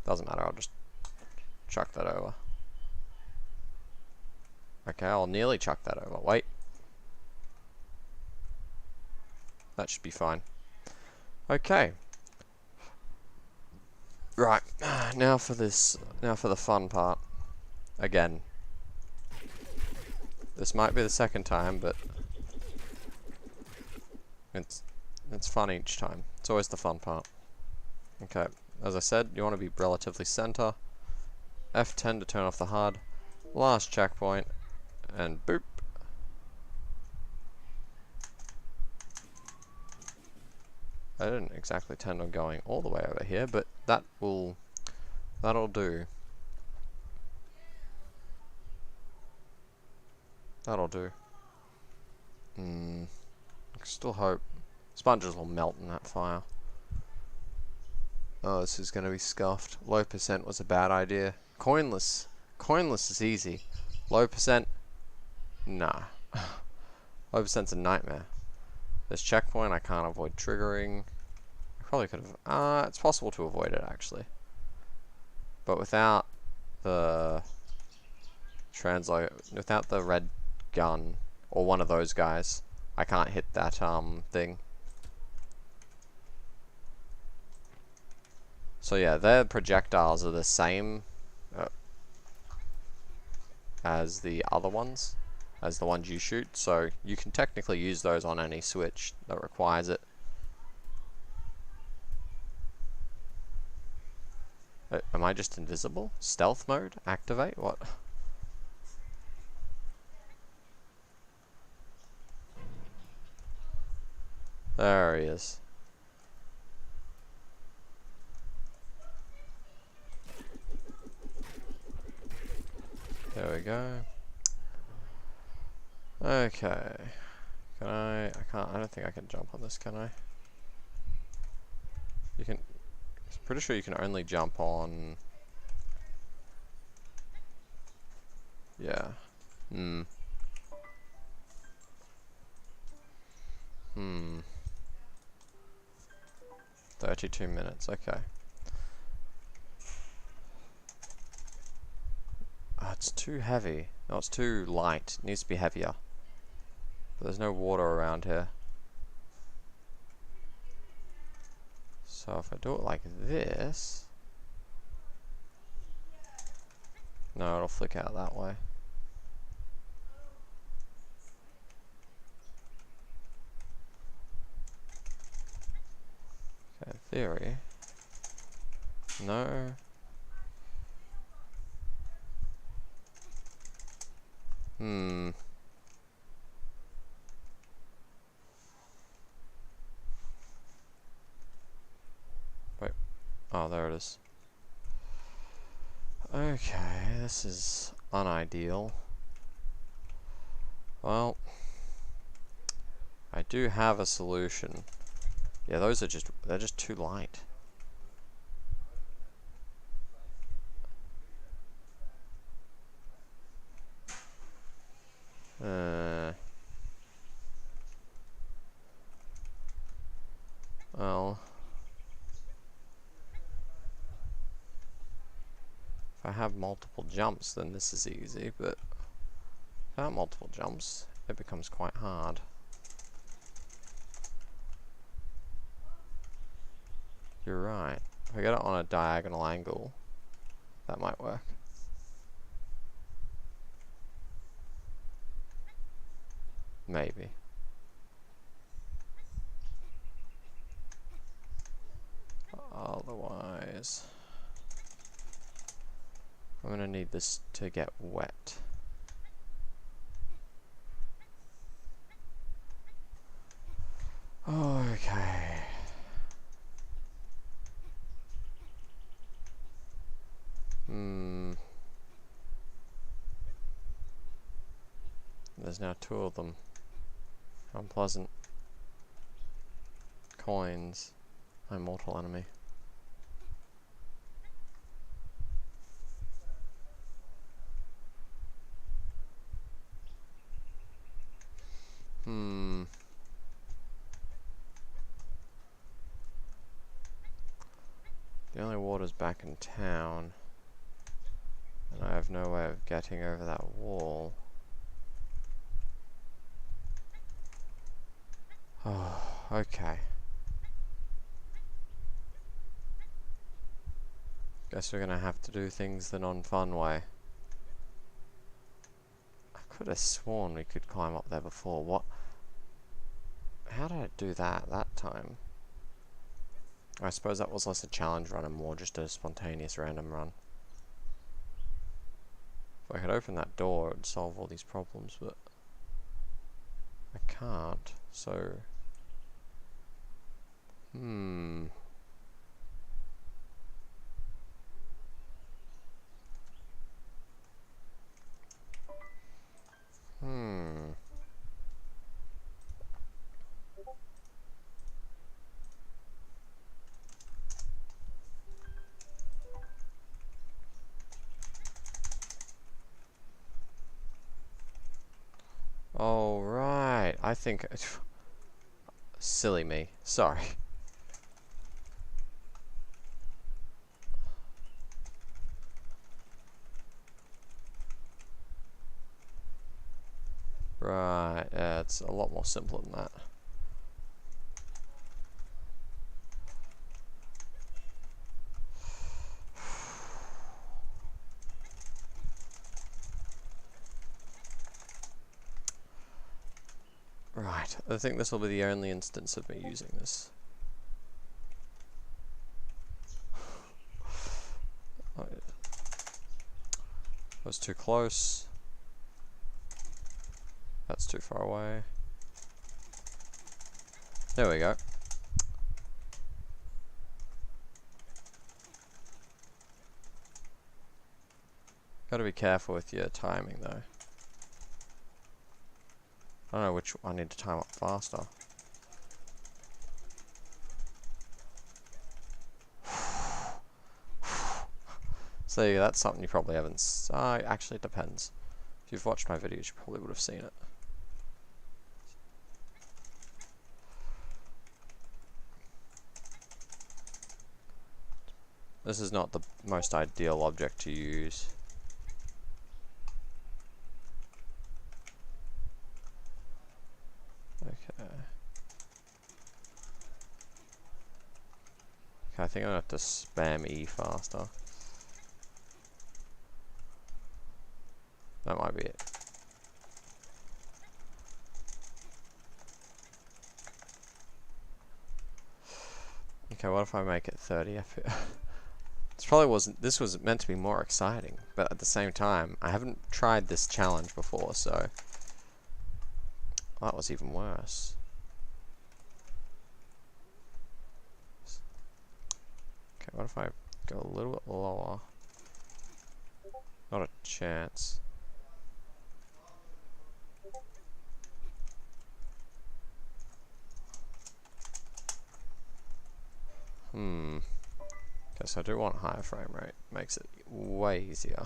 Doesn't matter, I'll just chuck that over. Okay, I'll nearly chuck that over. Wait. That should be fine. Okay. Right, now for this, now for the fun part. Again. This might be the second time, but it's fun each time. It's always the fun part. Okay, as I said, you want to be relatively center. F10 to turn off the HUD. Last checkpoint, and boop. I didn't exactly intend on going all the way over here, but that'll do. That'll do. I still hope sponges will melt in that fire. Oh, this is gonna be scuffed. Low percent was a bad idea. Coinless. Coinless is easy. Low percent, nah. Low percent's a nightmare. This checkpoint I can't avoid triggering. I probably could have. It's possible to avoid it actually, but without the without the red gun or one of those guys, I can't hit that thing. So yeah, their projectiles are the same as the other ones, as the ones you shoot, so you can technically use those on any switch that requires it. Am I just invisible? Stealth mode? Activate? What? There he is. There we go. Okay. Can I can't, I don't think I can jump on this, can I? You can, I'm pretty sure you can only jump on, yeah. 32 minutes, okay. It's too heavy. No, it's too light. It needs to be heavier. But there's no water around here. So if I do it like this... No, it'll flick out that way. Okay, in theory... No... Wait. Oh, there it is. Okay, this is unideal. Well, I do have a solution. Yeah, those are they're just too light. If I have multiple jumps, then this is easy, but without multiple jumps, it becomes quite hard. You're right. If I get it on a diagonal angle, that might work. Maybe. Otherwise, I'm gonna need this to get wet. Okay. There's now 2 of them. Unpleasant. Coins. My mortal enemy. The only water's back in town, and I have no way of getting over that wall. Oh, okay. Guess we're gonna have to do things the non-fun way. I could have sworn we could climb up there before. What? How did I do that time? I suppose that was less a challenge run and more just a spontaneous random run. If I could open that door, it would solve all these problems, but I can't, so... Oh, right. I think... Silly me. Sorry. Right, yeah, it's a lot more simple than that. Right, I think this will be the only instance of me using this. Oh, yeah. That was too close. That's too far away. There we go. Gotta be careful with your timing though. I don't know which I need to time up faster. So yeah, that's something you probably haven't actually it depends. If you've watched my videos, you probably would have seen it. This is not the most ideal object to use. Okay. Okay, I think I'm gonna have to spam E faster. That might be it. Okay, what if I make it 30 FPS? This was meant to be more exciting, but at the same time, I haven't tried this challenge before, so that was even worse. Okay, what if I go a little bit lower? Not a chance. Okay, so I do want higher frame rate. Makes it way easier.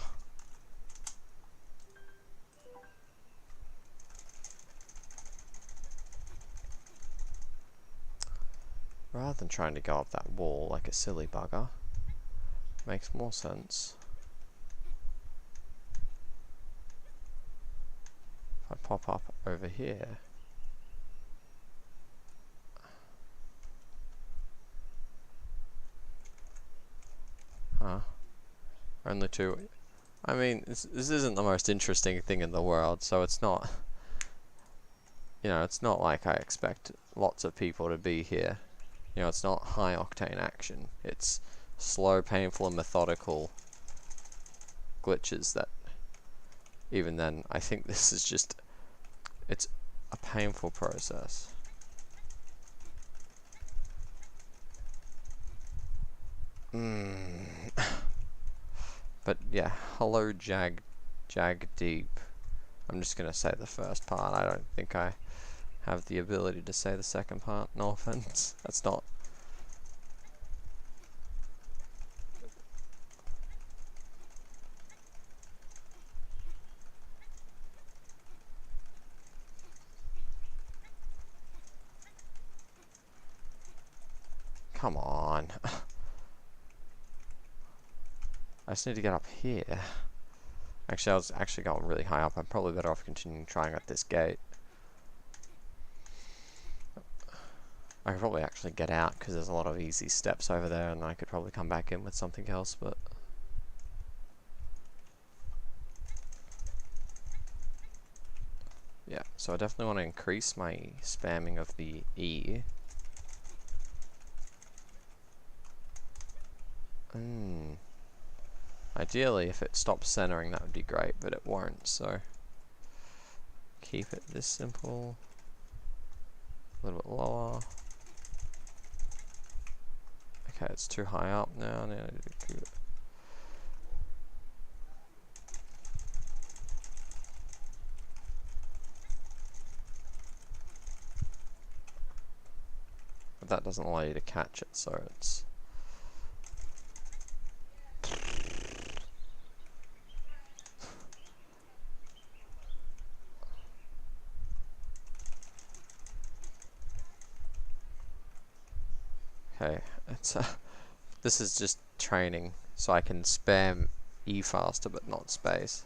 Rather than trying to go up that wall like a silly bugger. Makes more sense. If I pop up over here. Huh? Only two. I mean, this isn't the most interesting thing in the world, so it's not, you know, it's not like I expect lots of people to be here. You know, it's not high octane action. It's slow, painful, and methodical glitches that, even then, I think this is just, it's a painful process. But yeah, hello Jag Deep. I'm just gonna say the first part. I don't think I have the ability to say the second part. No offense. That's not. Come on. I just need to get up here. Actually, I was actually going really high up. I'm probably better off continuing trying at this gate. I could probably actually get out because there's a lot of easy steps over there, and I could probably come back in with something else, but... yeah, so I definitely want to increase my spamming of the E. Ideally, if it stops centering, that would be great, but it won't, so... keep it this simple. A little bit lower. Okay, it's too high up now. Now I need to keep it. But that doesn't allow you to catch it, so it's... okay, it's this is just training, so I can spam E faster, but not space.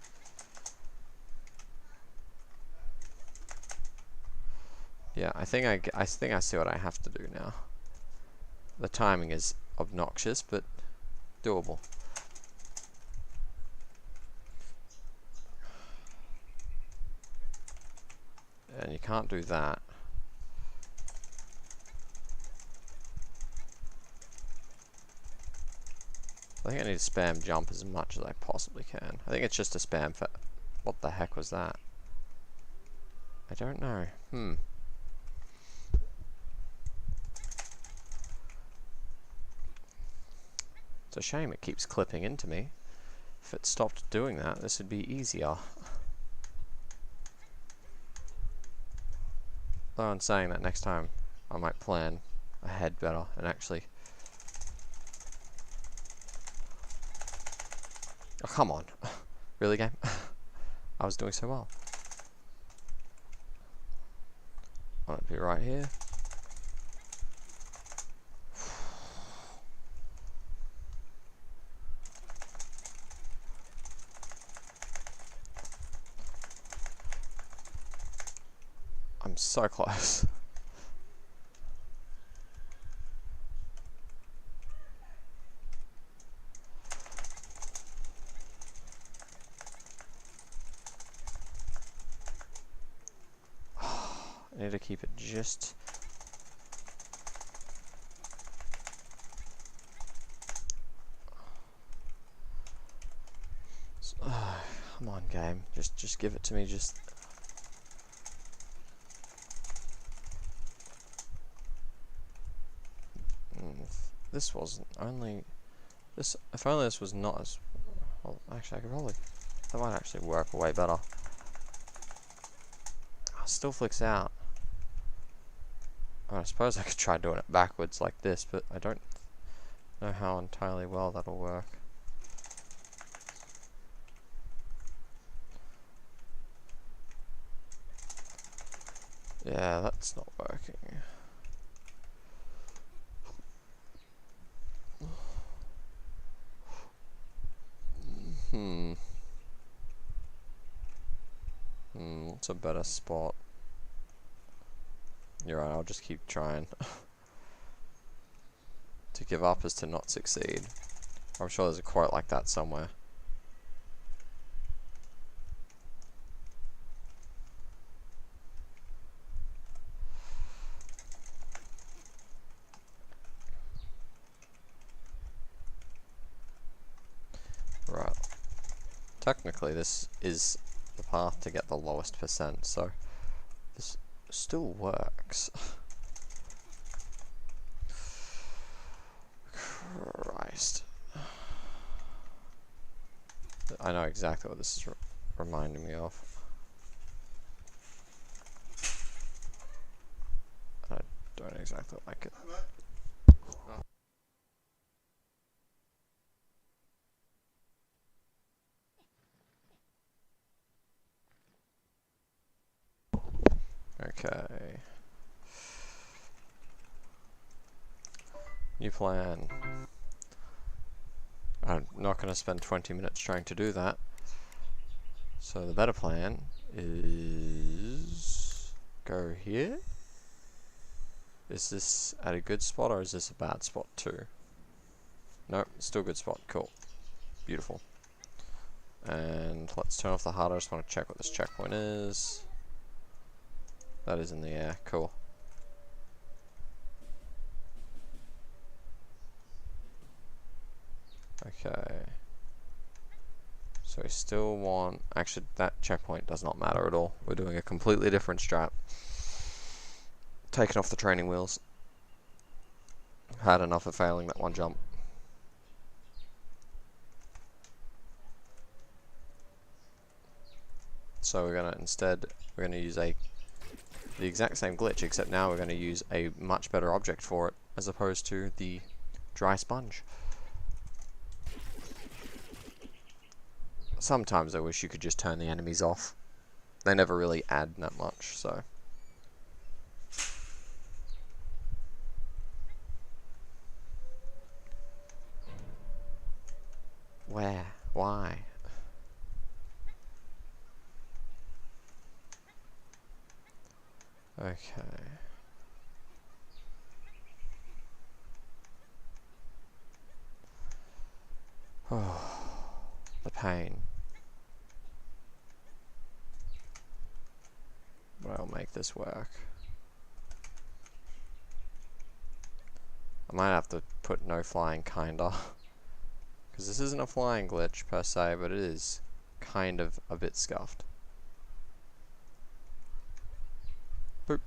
Yeah, I think I see what I have to do now. The timing is obnoxious, but doable. And you can't do that. I think I need to spam jump as much as I possibly can. I think it's just a spam for... what the heck was that? I don't know. It's a shame it keeps clipping into me. If it stopped doing that, this would be easier. Though I'm saying that next time, I might plan ahead better and actually... oh, come on. Really, game? I was doing so well. I want to be right here. I'm so close. I need to keep it just... come on, game. Just give it to me, just... if this wasn't only... this... if only this was not as... well, actually, I could probably... that might actually work way better. Oh, still flicks out. I suppose I could try doing it backwards like this, but I don't know how entirely well that'll work. Yeah, that's not working. What's a better spot? You're right, I'll just keep trying. To give up is to not succeed. I'm sure there's a quote like that somewhere. Right. Technically, this is the path to get the lowest percent, so this still works. Christ. I know exactly what this is reminding me of. I don't exactly like it. Okay. New plan. I'm not going to spend 20 minutes trying to do that. So the better plan is go here. Is this at a good spot or is this a bad spot too? Nope, still a good spot. Cool. Beautiful. And let's turn off the HUD. I just want to check what this checkpoint is. That is in the air. Cool. Okay. So we still want... Actually, that checkpoint does not matter at all. We're doing a completely different strat. Taking off the training wheels. Had enough of failing that one jump. So we're gonna instead use the exact same glitch, except now we're gonna use a much better object for it, as opposed to the dry sponge. Sometimes I wish you could just turn the enemies off. They never really add that much, so. Where? Why? Okay. Oh, the pain. But I'll make this work. I might have to put no flying, kinda. Because this isn't a flying glitch per se, but it is kind of a bit scuffed. Boop.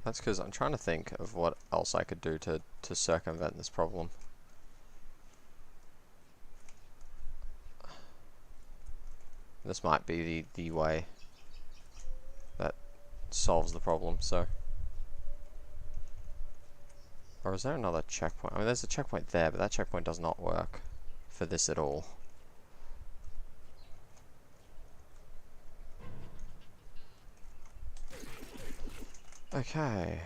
That's because I'm trying to think of what else I could do to circumvent this problem. This might be the way that solves the problem, so. Or is there another checkpoint? I mean, there's a checkpoint there, but that checkpoint does not work for this at all. Okay.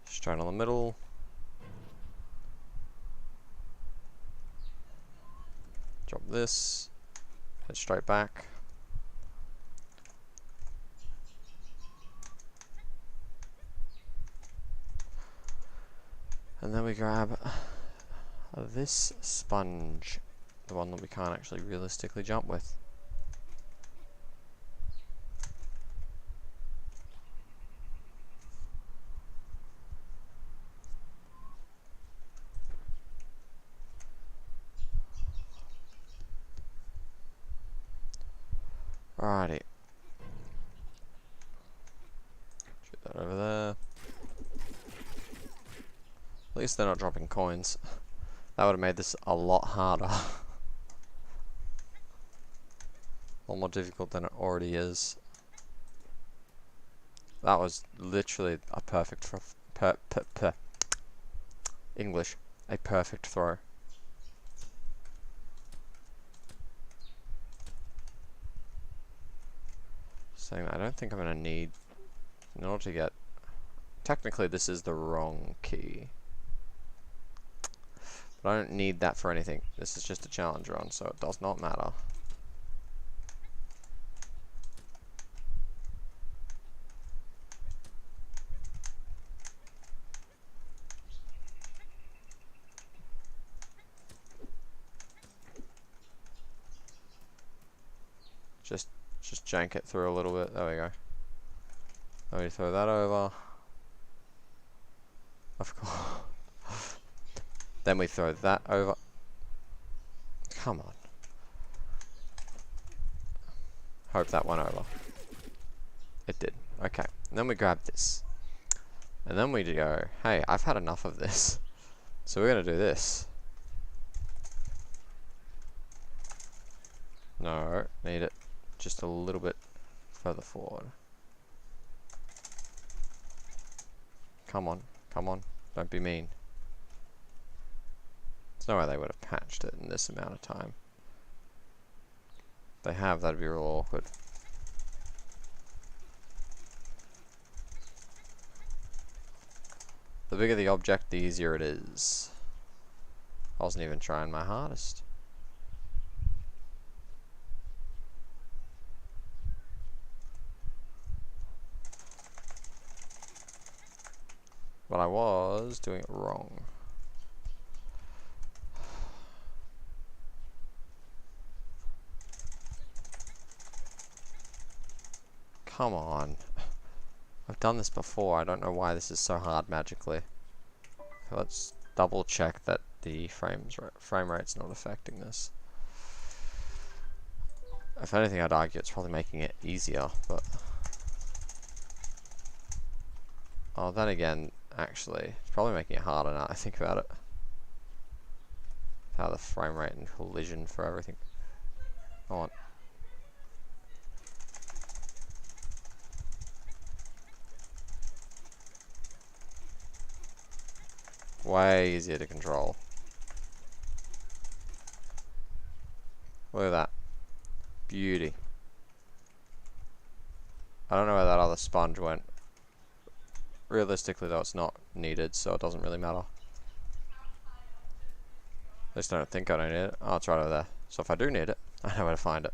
Straight on the middle. Drop this. Head straight back. And then we grab this sponge. The one that we can't actually realistically jump with. Alrighty. Shoot that over there. At least they're not dropping coins. That would have made this a lot harder. A lot more difficult than it already is. That was literally a perfect English. A perfect throw. Saying that I don't think I'm going to need, in order to get Technically, this is the wrong key. But I don't need that for anything. This is just a challenge run, so it does not matter. Just jank it through a little bit. There we go. Let me throw that over. Of course. Then we throw that over. Come on. Hope that went over. It did. Okay. And then we grab this. And then we go, hey, I've had enough of this. So we're going to do this. No, need it just a little bit further forward. Come on, come on, don't be mean. There's no way they would have patched it in this amount of time. If they have, that'd be real awkward. The bigger the object, the easier it is. I wasn't even trying my hardest. But I was doing it wrong. Come on. I've done this before. I don't know why this is so hard magically. Okay, let's double check that the frame rate's not affecting this. If anything, I'd argue it's probably making it easier, but... Oh, then again, actually, it's probably making it harder now I think about it. How the frame rate and collision for everything. Come on. Way easier to control. Look at that. Beauty. I don't know where that other sponge went. Realistically though, it's not needed, so it doesn't really matter. At least I don't think I don't need it. Oh, it's right over there. So if I do need it, I know where to find it.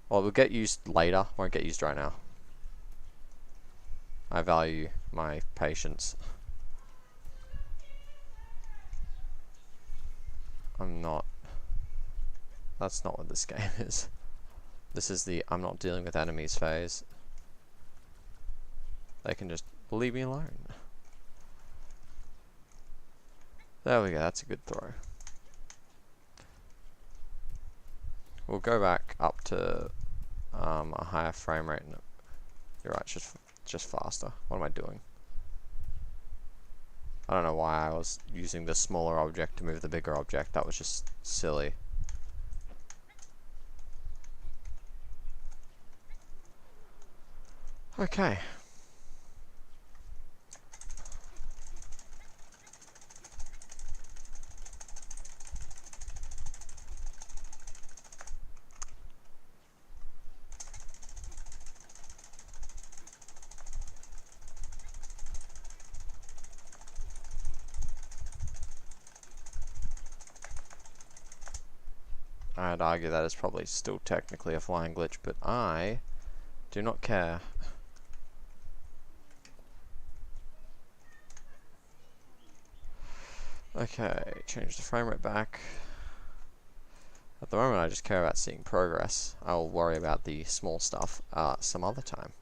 Well, it will get used later, won't get used right now. I value my patience. I'm not... That's not what this game is. This is the I'm not dealing with enemies phase. They can just leave me alone. There we go, that's a good throw. We'll go back up to a higher frame rate. And you're right, just faster. What am I doing? I don't know why I was using the smaller object to move the bigger object. That was just silly. Okay. I'd argue that is probably still technically a flying glitch, but I do not care. Okay, change the frame rate back. At the moment I just care about seeing progress. I'll worry about the small stuff some other time.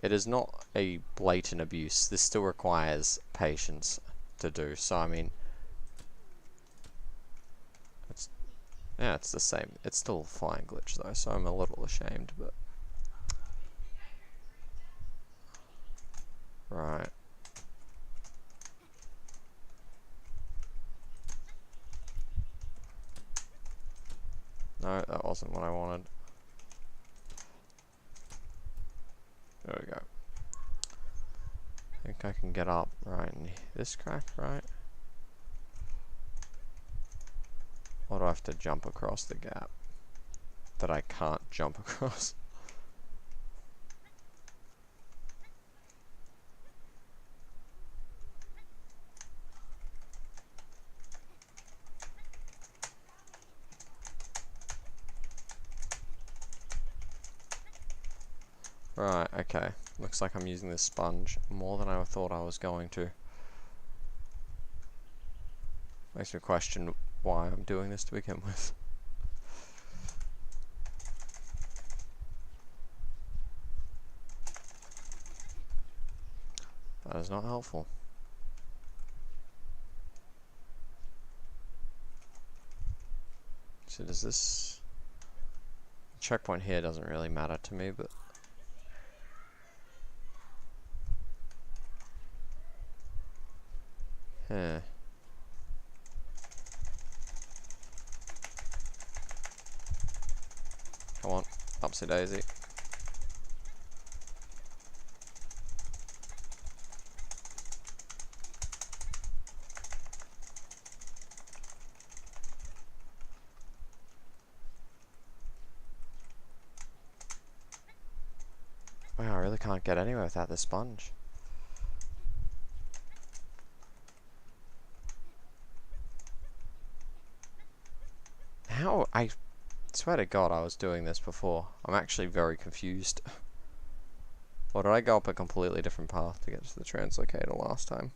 It is not a blatant abuse. This still requires patience to do, so I mean... Yeah, it's the same. It's still a flying glitch though, so I'm a little ashamed, but... Right. No, that wasn't what I wanted. There we go. I think I can get up right in this crack, right? Or do I have to jump across the gap that I can't jump across? Right, okay. Looks like I'm using this sponge more than I thought I was going to. Makes me question why I'm doing this to begin with. That is not helpful. So does this... checkpoint here doesn't really matter to me, but... Huh. Come on, upsy daisy. Wow, I really can't get anywhere without this sponge. How? I swear to God I was doing this before. I'm actually very confused. Or did I go up a completely different path to get to the translocator last time?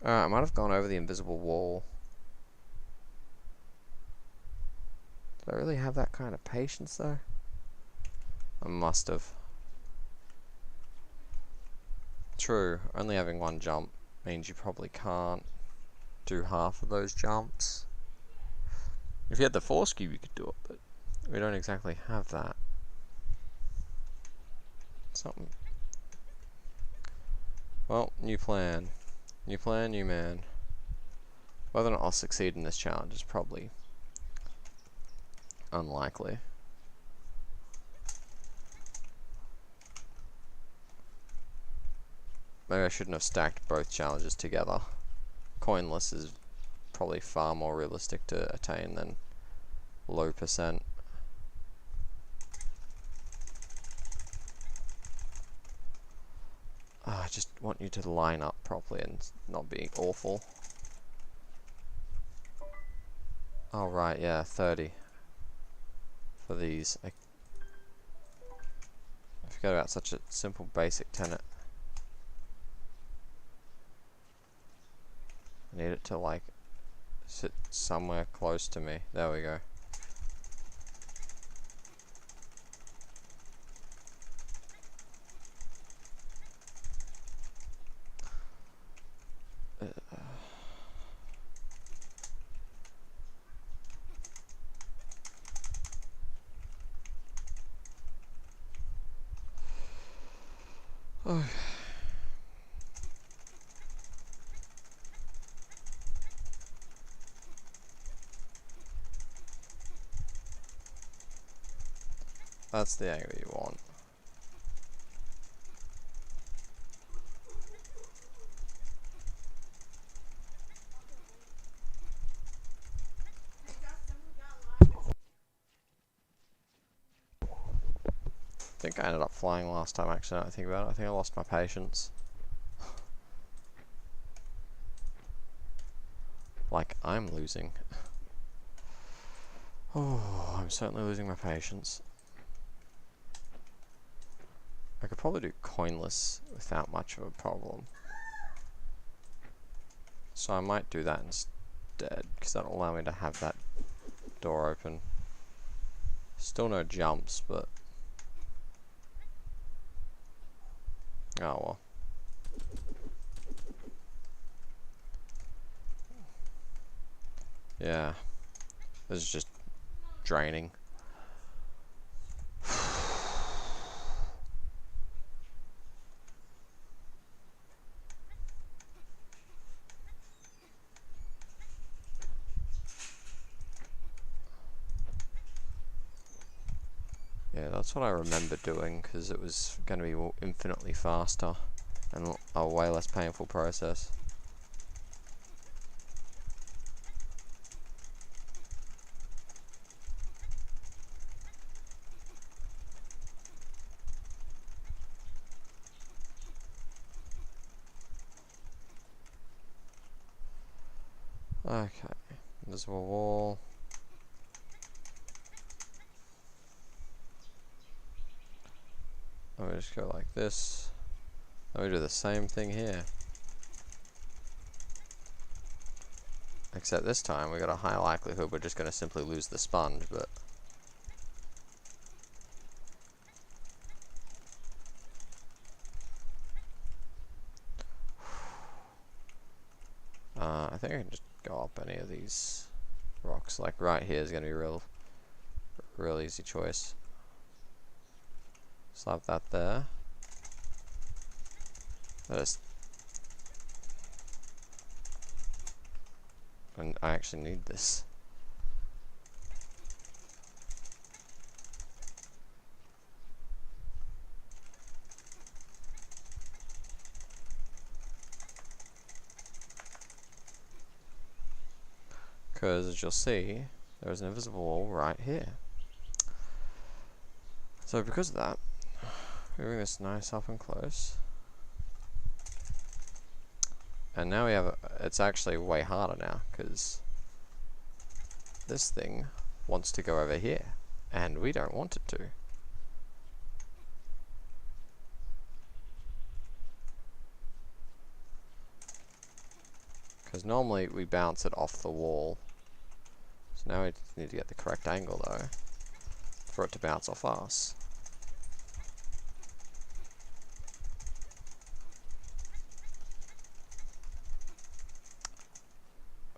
I might have gone over the invisible wall. Did I really have that kind of patience though? I must have. True, only having one jump means you probably can't do half of those jumps. If you had the force cube you could do it, but we don't exactly have that. Something. Well, new plan. New plan, new man. Whether or not I'll succeed in this challenge is probably unlikely. Maybe I shouldn't have stacked both challenges together. Coinless is probably far more realistic to attain than low percent. I just want you to line up properly and not be awful. Oh right, yeah, 30 for these. I forgot about such a simple basic tenet. I need it to like sit somewhere close to me. There we go. Oh. That's the angle you want. I think I ended up flying last time actually, now I think about it. I think I lost my patience. Like I'm losing. Oh, I'm certainly losing my patience. I could probably do coinless without much of a problem. So I might do that instead, because that'll allow me to have that door open. Still no jumps, but... oh well. Yeah. This is just draining. Yeah, that's what I remember doing, because it was going to be infinitely faster and a way less painful process. Okay, invisible wall. Let me just go like this. Let me do the same thing here. Except this time we got a high likelihood we're just going to simply lose the sponge, but... I think I can just go up any of these rocks. Like right here is going to be a real easy choice. Slap that there. And I actually need this. Because as you'll see, there is an invisible wall right here. So because of that, moving this nice up and close. And now we have, it's actually way harder now, because this thing wants to go over here, and we don't want it to. Because normally we bounce it off the wall. So now we need to get the correct angle though, for it to bounce off us.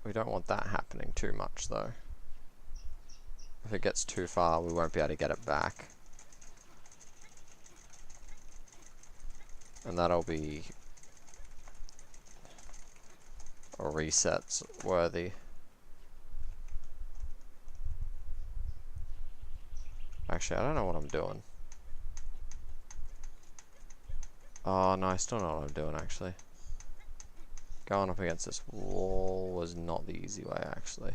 We don't want that happening too much though. If it gets too far, we won't be able to get it back. And that'll be a resets worthy. Actually, I don't know what I'm doing. Oh no, I still know what I'm doing actually. Going up against this wall was not the easy way, actually.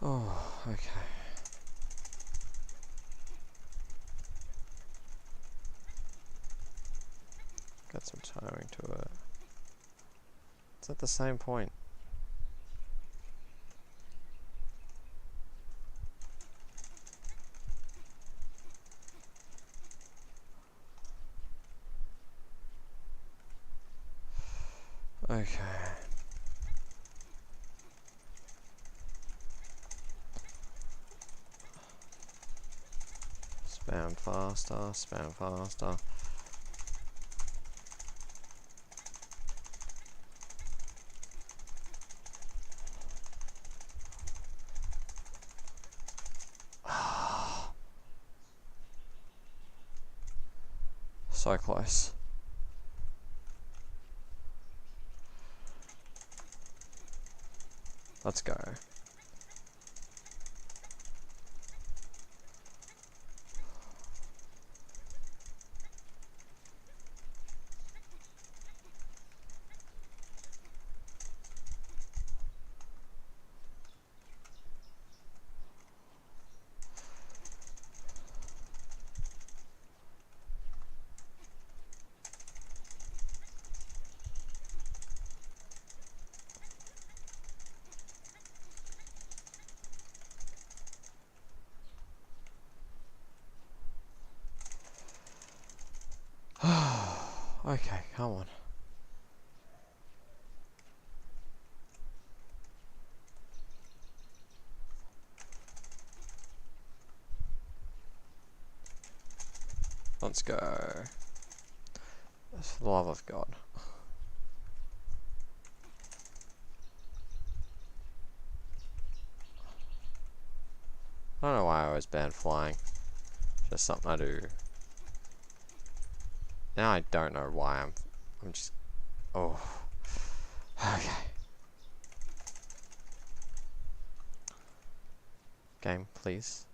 Oh, okay. Got some timing to it. It's at the same point. Okay. Spam faster, spam faster. So close. Let's go. Okay, come on. Let's go. For the love of God. I don't know why I always ban flying. Just something I do. Now I don't know why I'm just... Oh. Okay. Game, please.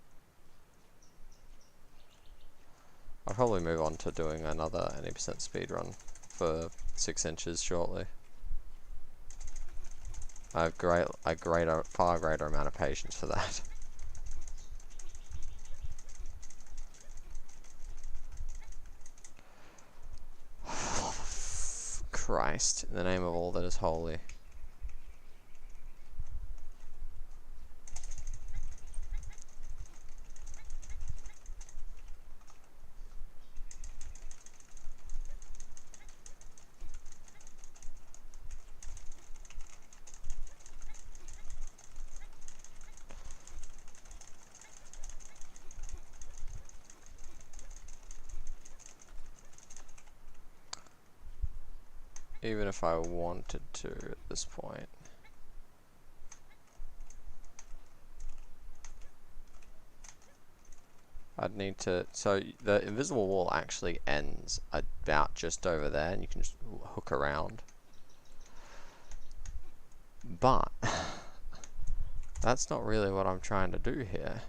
I'll probably move on to doing another 80% speedrun for 6 inches shortly. I have far greater amount of patience for that. Christ, in the name of all that is holy. even if I wanted to at this point. I'd need to, so the invisible wall actually ends about just over there, and you can just hook around. But that's not really what I'm trying to do here.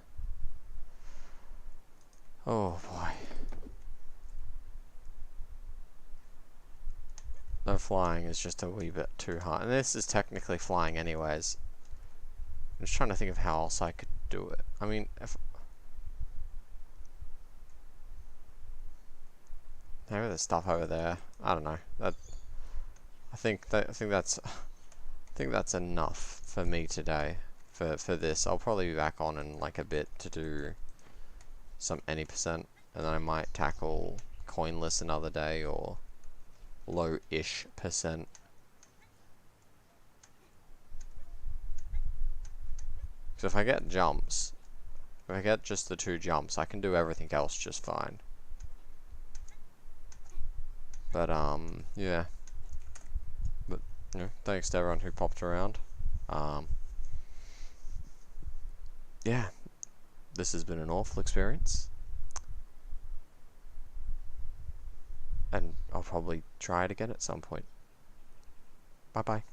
Oh boy. No, flying is just a wee bit too hard. And this is technically flying anyways. I'm just trying to think of how else I could do it. I mean, if maybe there's stuff over there. I don't know. I think that's enough for me today. For this, I'll probably be back on in like a bit to do some any percent, and then I might tackle coinless another day or low-ish percent. So if I get jumps, if I get just the 2 jumps, I can do everything else just fine. But yeah. But you know, thanks to everyone who popped around. Yeah, this has been an awful experience, and I'll probably try it again at some point. Bye bye.